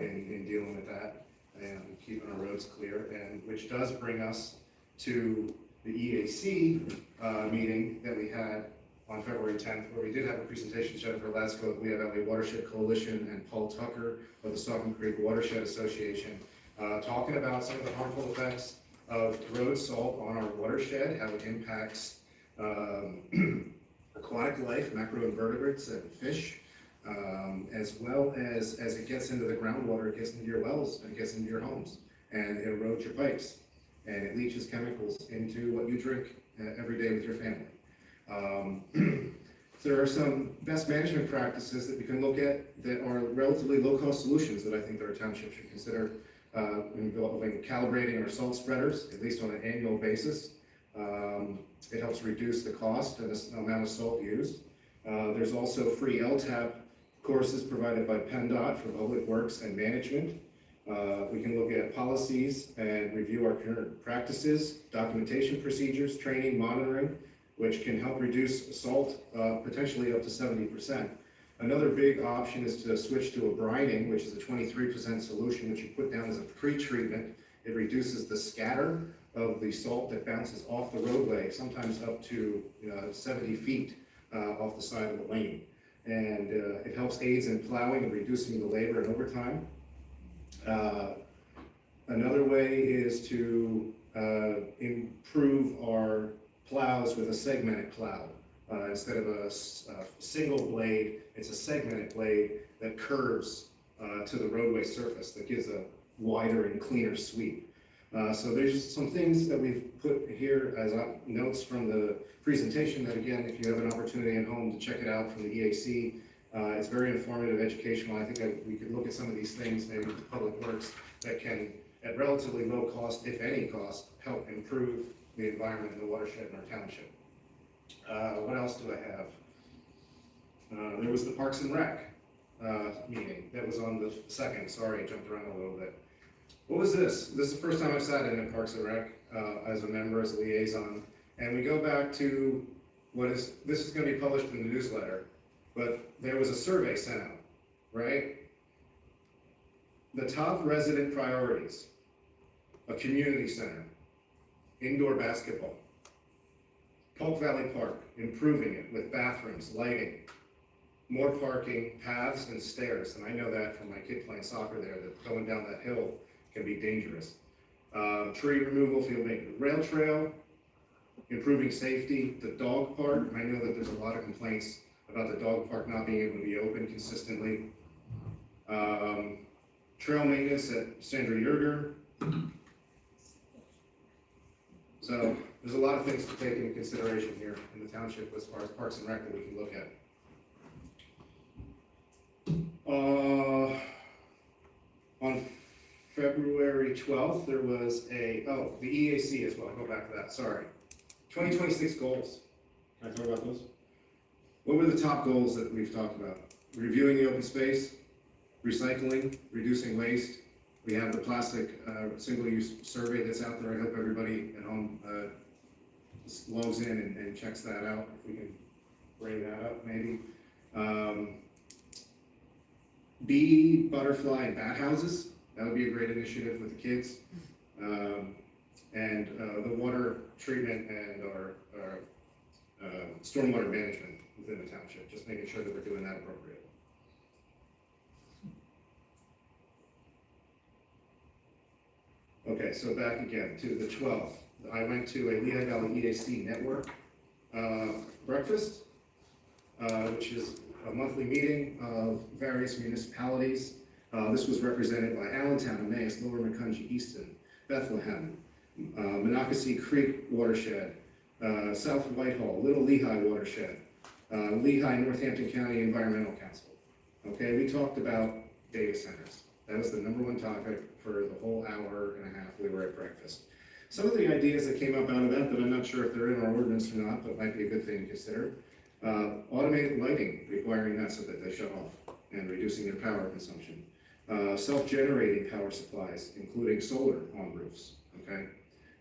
in dealing with that and keeping our roads clear, and which does bring us to the EAC meeting that we had on February 10th, where we did have a presentation, Jennifer Lasko of Lehigh Valley Watershed Coalition and Paul Tucker of the Saucon Creek Watershed Association, talking about some of the harmful effects of road salt on our watershed, how it impacts aquatic life, macroinvertebrates and fish, as well as it gets into the groundwater, it gets into your wells, and it gets into your homes, and it erodes your pipes, and it leaches chemicals into what you drink every day with your family. There are some best management practices that we can look at that are relatively low-cost solutions that I think that our township should consider involving calibrating our salt spreaders, at least on an annual basis. It helps reduce the cost and the amount of salt used. There's also free LTAP courses provided by PennDOT for Public Works and Management. We can look at policies and review our current practices, documentation procedures, training, monitoring, which can help reduce salt potentially up to 70%. Another big option is to switch to a brining, which is a 23% solution, which you put down as a pre-treatment. It reduces the scatter of the salt that bounces off the roadway, sometimes up to 70 feet off the side of the lane. And it helps aids in plowing and reducing the labor and overtime. Another way is to improve our plows with a segmented plow. Instead of a single blade, it's a segmented blade that curves to the roadway surface that gives a wider and cleaner sweep. So there's some things that we've put here as notes from the presentation that, again, if you have an opportunity at home to check it out from the EAC, it's very informative, educational. I think we could look at some of these things, maybe with Public Works, that can, at relatively low cost, if any cost, help improve the environment and the watershed in our township. What else do I have? There was the Parks and Rec meeting that was on the 2nd. Sorry, I jumped around a little bit. What was this? This is the first time I've sat in at Parks and Rec as a member, as a liaison, And we go back to this is gonna be published in the newsletter, but there was a survey sent out, right? The top resident priorities, a community center, indoor basketball, Polk Valley Park, improving it with bathrooms, lighting, more parking, paths and stairs, and I know that from my kid playing soccer there, that going down that hill can be dangerous. Tree removal, field maintenance, rail trail, improving safety, the dog park, I know that there's a lot of complaints about the dog park not being able to be open consistently. Trail maintenance at Sandra Yerger. So there's a lot of things to take into consideration here in the township as far as Parks and Rec that we can look at. On February 12th, there was the EAC as well, I'll go back to that, sorry. 2026 goals. Can I talk about those? What were the top goals that we've talked about? Reviewing the open space, recycling, reducing waste. We have the plastic single-use survey that's out there. I hope everybody at home logs in and checks that out. If we can bring that up, maybe. Bee, butterfly, and bat houses. That would be a great initiative with the kids. And the water treatment and our stormwater management within the township. Just making sure that we're doing that appropriately. Okay, so back again to the 12th. I went to a Lehigh Valley EAC network breakfast, which is a monthly meeting of various municipalities. This was represented by Allentown, Emmaus, Lower Macungie, Easton, Bethlehem, Monocacy Creek Watershed, South Whitehall, Little Lehigh Watershed, Lehigh Northampton County Environmental Council. Okay, we talked about data centers. That was the #1 topic for the whole hour and a half we were at breakfast. Some of the ideas that came up out of that I'm not sure if they're in our ordinance or not, but might be a good thing to consider. Automated lighting, requiring that so that they shut off and reducing their power consumption. Self-generating power supplies, including solar on roofs, okay?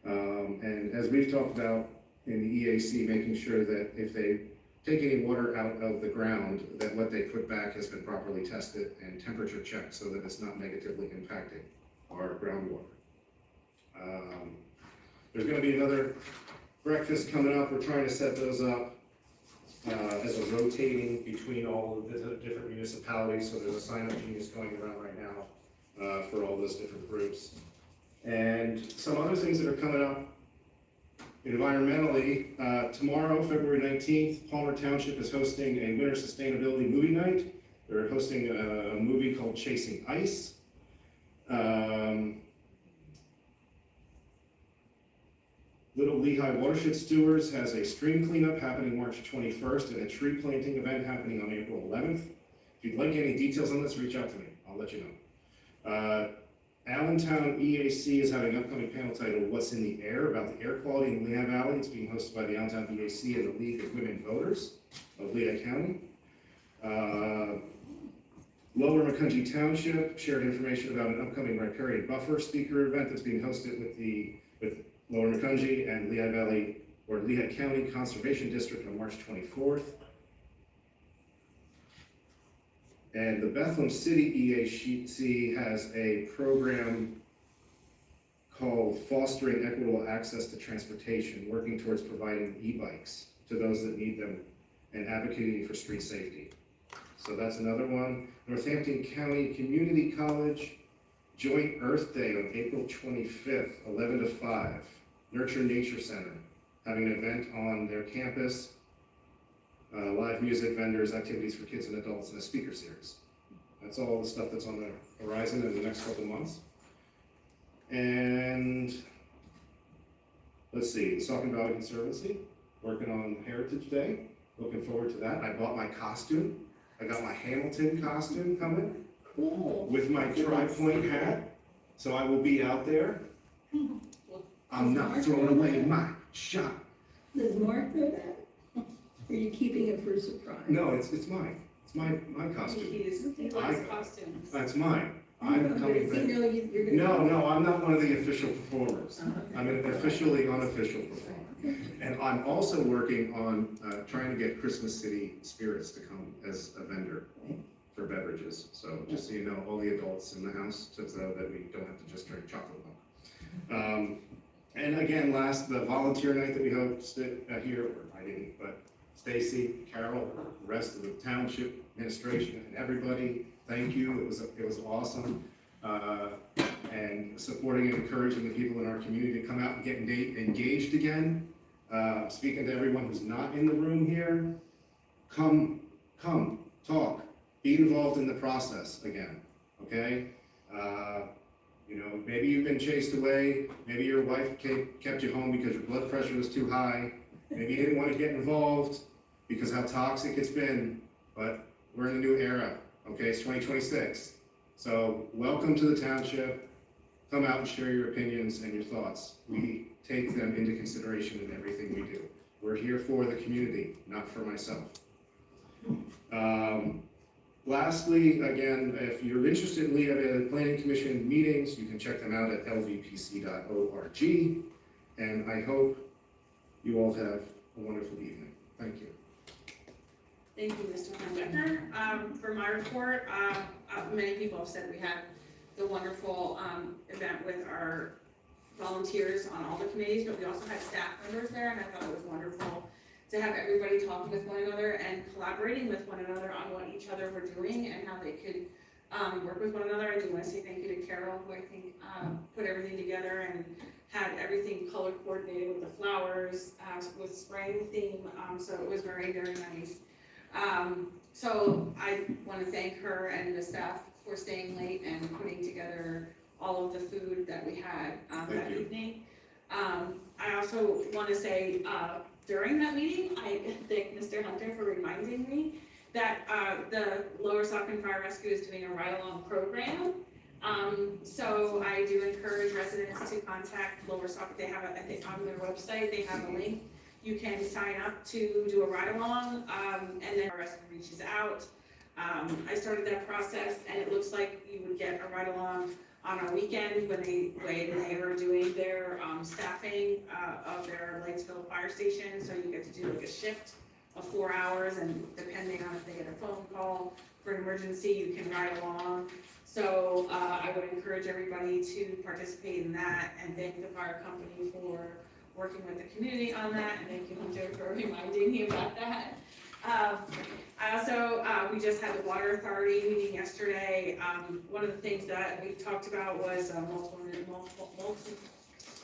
And as we've talked about in the EAC, making sure that if they take any water out of the ground, that what they put back has been properly tested and temperature checked so that it's not negatively impacting our groundwater. There's gonna be another breakfast coming up. We're trying to set those up as a rotating between all of the different municipalities. So there's a sign-up genius going around right now for all those different groups. And some other things that are coming up environmentally, tomorrow, February 19th, Palmer Township is hosting a winter sustainability movie night. They're hosting a movie called Chasing Ice. Little Lehigh Watershed Stewards has a stream cleanup happening March 21st and a tree planting event happening on April 11th. If you'd like any details on this, reach out to me. I'll let you know. Allentown EAC is having an upcoming panel titled What's in the Air about the air quality in Lehigh Valley. It's being hosted by the Allentown EAC and the League of Women Voters of Lehigh County. Lower Macungie Township shared information about an upcoming riparian buffer speaker event that's being hosted with Lower Macungie and Lehigh Valley or Lehigh County Conservation District on March 24th. And the Bethlehem City EAC has a program called Fostering Equitable Access to Transportation, working towards providing e-bikes to those that need them and advocating for street safety. So that's another one. Northampton County Community College Joint Earth Day on April 25th, 11 to 5. Nurture Nature Center, having an event on their campus, live music, vendors, activities for kids and adults, and a speaker series. That's all the stuff that's on the horizon in the next couple months. And let's see, the Saucon Valley Conservancy, working on Heritage Day. Looking forward to that. I bought my costume. I got my Hamilton costume coming. Cool. With my tri-point hat. So I will be out there. I'm not throwing away my shot. Does Mark know that? Or are you keeping it for a surprise? No, it's mine. It's my costume. He likes costumes. That's mine. I'm coming back. No, I'm not one of the official performers. I'm an officially unofficial performer. And I'm also working on trying to get Christmas City Spirits to come as a vendor for beverages. So just so you know, all the adults in the house, so that we don't have to just drink chocolate milk. And again, the volunteer night that we hosted here, or I didn't, but Stacy, Carol, the rest of the township administration, and everybody, thank you. It was awesome. And supporting and encouraging the people in our community to come out and get engaged again. Speaking to everyone who's not in the room here, come, talk, be involved in the process again, okay? You know, maybe you've been chased away, maybe your wife kept you home because your blood pressure was too high, maybe you didn't want to get involved because how toxic it's been, but we're in a new era, okay? It's 2026. So welcome to the township. Come out and share your opinions and your thoughts. We take them into consideration in everything we do. We're here for the community, not for myself. Lastly, again, if you're interested in planning commission meetings, you can check them out at lvpc.org. And I hope you all have a wonderful evening. Thank you. Thank you, Mr. Becker. For my report, many people have said we had the wonderful event with our volunteers on all the committees, but we also had staff members there, and I thought it was wonderful to have everybody talking with one another and collaborating with one another on what each other were doing and how they could work with one another. I do want to say thank you to Carol, who I think put everything together and had everything color coordinated with the flowers, with spring theme, so it was very, very nice. So I want to thank her and the staff for staying late and putting together all of the food that we had that evening. I also want to say during that meeting, I thank Mr. Hunter for reminding me that the Lower Saucon Fire Rescue is doing a ride-along program. So I do encourage residents to contact Lower Saucon. They have, I think on their website, they have a link. You can sign up to do a ride-along, and then our rescue reaches out. I started that process, and it looks like you would get a ride-along on a weekend when they are doing their staffing of their Lightsville fire station. So you get to do like a shift of 4 hours, and depending on if they get a phone call for an emergency, you can ride along. So I would encourage everybody to participate in that, and thank the fire company for working with the community on that, and thank you, Hunter, for reminding me about that. I also, we just had the Water Authority meeting yesterday. One of the things that we talked about was a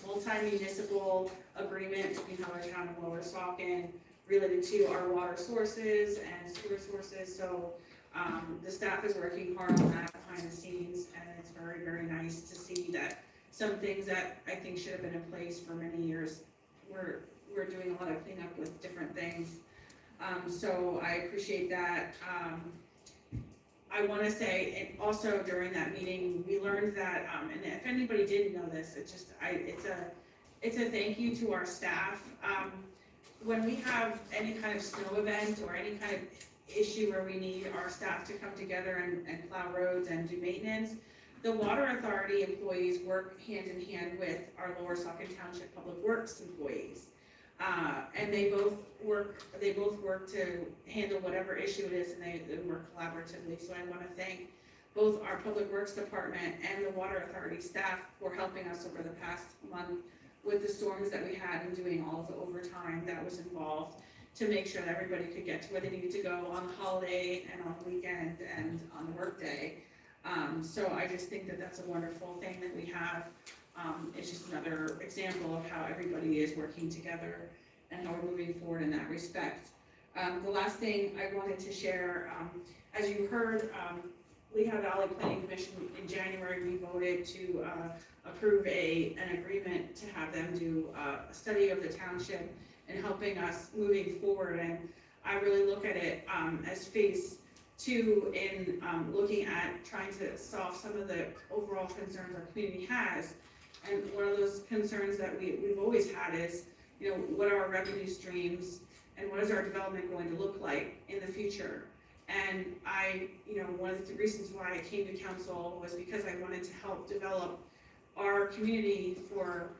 multi-municipal agreement between Hellertown and Lower Saucon related to our water sources and sewer sources. So the staff is working hard on that behind the scenes, and it's very, very nice to see that some things that I think should have been in place for many years, we're doing a lot of cleanup with different things. So I appreciate that. I want to say, and also during that meeting, we learned that, and if anybody didn't know this, it's a thank you to our staff. When we have any kind of snow event or any kind of issue where we need our staff to come together and plow roads and do maintenance, the Water Authority employees work hand in hand with our Lower Saucon Township Public Works employees. And they both work to handle whatever issue it is, and they work collaboratively. So I want to thank both our Public Works Department and the Water Authority staff for helping us over the past month with the storms that we had and doing all of the overtime that was involved to make sure that everybody could get to where they needed to go on the holiday and on the weekend and on the workday. So I just think that that's a wonderful thing that we have. It's just another example of how everybody is working together and how we're moving forward in that respect. The last thing I wanted to share, as you heard, Lehigh Valley Planning Commission in January, we voted to approve an agreement to have them do a study of the township and helping us moving forward. And I really look at it as phase 2 in looking at trying to solve some of the overall concerns our community has. And one of those concerns that we've always had is, what are our revenue streams and what is our development going to look like in the future? And one of the reasons why I came to council was because I wanted to help develop our community for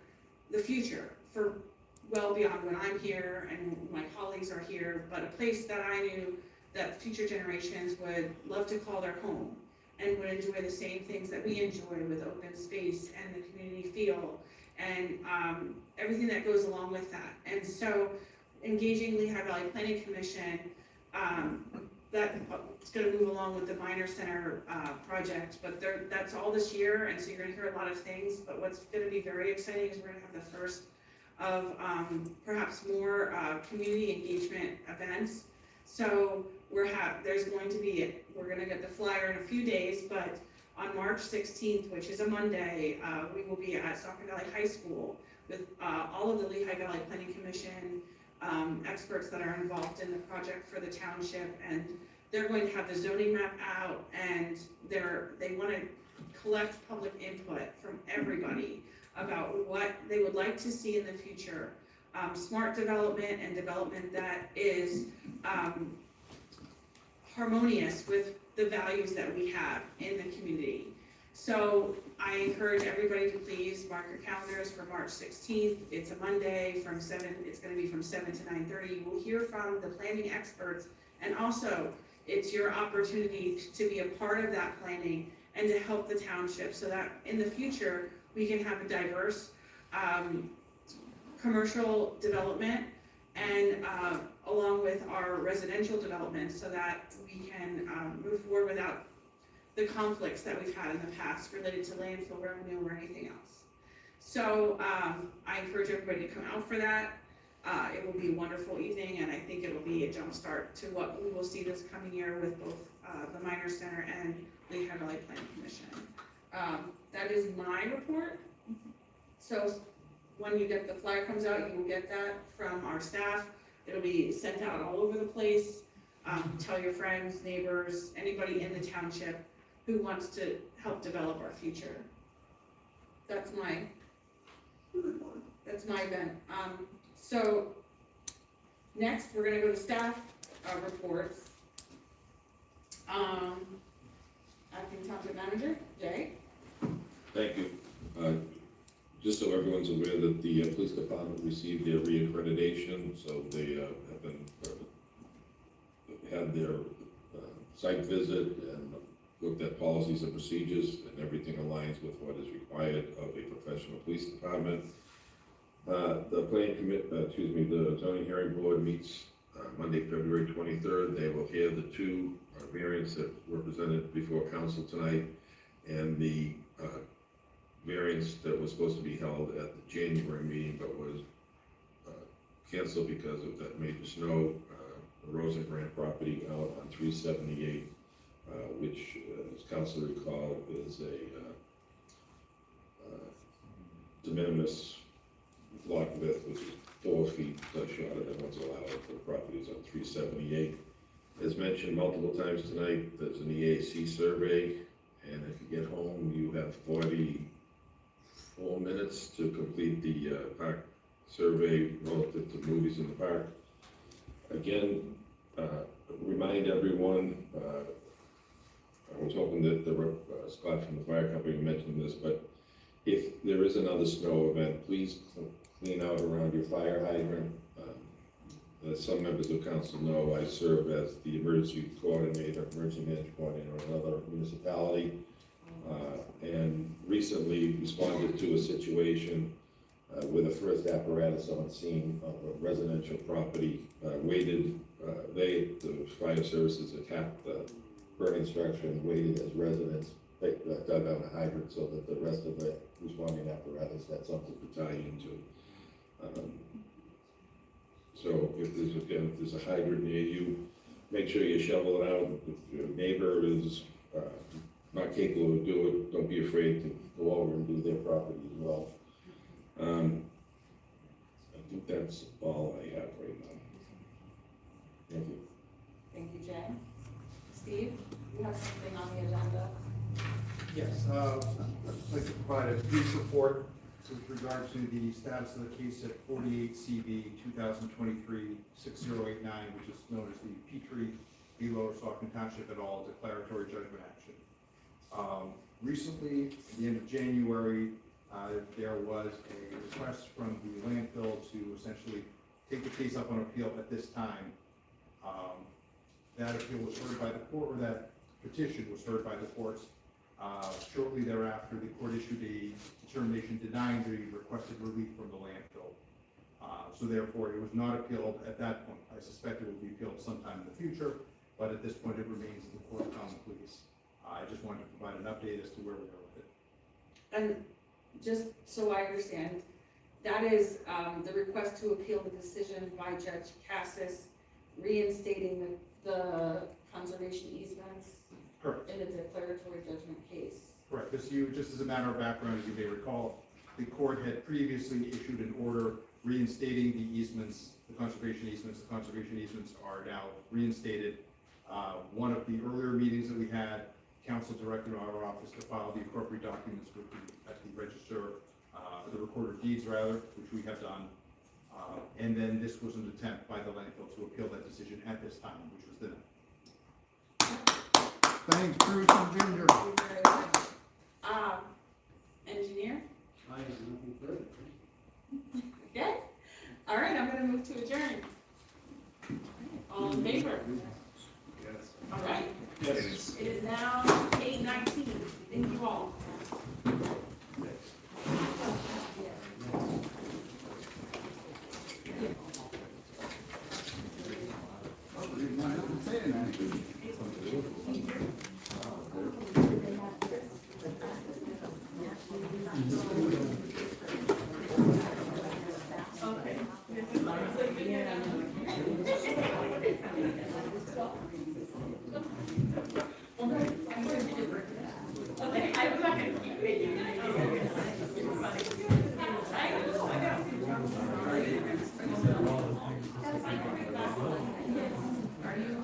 the future, for well beyond when I'm here and my colleagues are here, but a place that I knew that future generations would love to call their home and would enjoy the same things that we enjoy with open space and the community feel and everything that goes along with that. And so engaging Lehigh Valley Planning Commission, it's gonna move along with the Minor Center project, but that's all this year, and so you're gonna hear a lot of things, but what's gonna be very exciting is we're gonna have the first of perhaps more community engagement events. So there's going to be, we're gonna get the flyer in a few days, but on March 16th, which is a Monday, we will be at Saucon Valley High School with all of the Lehigh Valley Planning Commission experts that are involved in the project for the township, and they're going to have the zoning map out, and they want to collect public input from everybody about what they would like to see in the future. Smart development and development that is harmonious with the values that we have in the community. So I encourage everybody to please mark your calendars for March 16th. It's a Monday it's gonna be from 7 to 9:30. You will hear from the planning experts, and also it's your opportunity to be a part of that planning and to help the township so that in the future we can have a diverse commercial development and along with our residential development so that we can move forward without the conflicts that we've had in the past related to landfill revenue or anything else. So I encourage everybody to come out for that. It will be a wonderful evening, and I think it'll be a jump start to what we will see this coming year with both the Minor Center and Lehigh Valley Planning Commission. That is my report. So when you get the flyer comes out, you will get that from our staff. It'll be sent out all over the place. Tell your friends, neighbors, anybody in the township who wants to help develop our future. That's my event. So next, we're gonna go to staff reports. Acting Township Manager, Jay. Thank you. Just so everyone's aware that the police department received their reaccreditation, so they have been, had their site visit and looked at policies and procedures, and everything aligns with what is required of a professional police department. The zoning hearing board meets Monday, February 23rd. They will hear the two variants that were presented before council tonight, and the variance that was supposed to be held at the January meeting but was canceled because of that major snow. The Rosengrant property out on 378, which, as council recall, is a de minimis block width, which is 4 feet shorter than what's allowed for properties on 378. As mentioned multiple times tonight, there's an EAC survey, and if you get home, you have 44 minutes to complete the park survey relative to movies in the park. Again, remind everyone, I was hoping that Scott from the fire company mentioned this, but if there is another snow event, please clean out around your fire hydrant. As some members of council know, I serve as the emergency management coordinator in another municipality, and recently responded to a situation where the first apparatus on scene of a residential property the fire services attacked the burning structure and waited as residents dug out a hydrant so that the rest of the responding apparatus had something to tie into. So if there's a hydrant near you, make sure you shovel it out. If your neighbor is not capable of doing it, don't be afraid to go over and do their property as well. I think that's all I have right now. Thank you. Thank you, Jay. Steve, you have something on the agenda? Yes, I'd like to provide a brief report with regard to the status of the case at 48 CV 2023-6089, which is known as the Petrie v. Lower Saucon Township et al. Declaratory judgment action. Recently, at the end of January, there was a request from the landfill to essentially take the case up on appeal at this time. That appeal was heard by the court, or that petition was heard by the courts. Shortly thereafter, the court issued a determination denying the requested relief from the landfill. So therefore, it was not appealed at that point. I suspect it will be appealed sometime in the future, but at this point, it remains in the court of common pleas. I just wanted to provide an update as to where we are with it. And just so I understand, that is the request to appeal the decision by Judge Cassis reinstating the conservation easements Correct. in a declaratory judgment case. Correct. Just as a matter of background, as you may recall, the court had previously issued an order reinstating the easements, the conservation easements. The conservation easements are now reinstated. One of the earlier meetings that we had, council directed our office to file the appropriate documents with at the register, the recorder of deeds rather, which we have done. And then this was an attempt by the landfill to appeal that decision at this time, which was denied. Thanks, Bruce and Ginger. Thank you very much. Engineer? I have nothing further. Okay. All right, I'm gonna move to adjourn. All in favor? Yes. All right. Yes. It is now 8:19. Thank you all. Okay, I'm not gonna keep making it. Are you?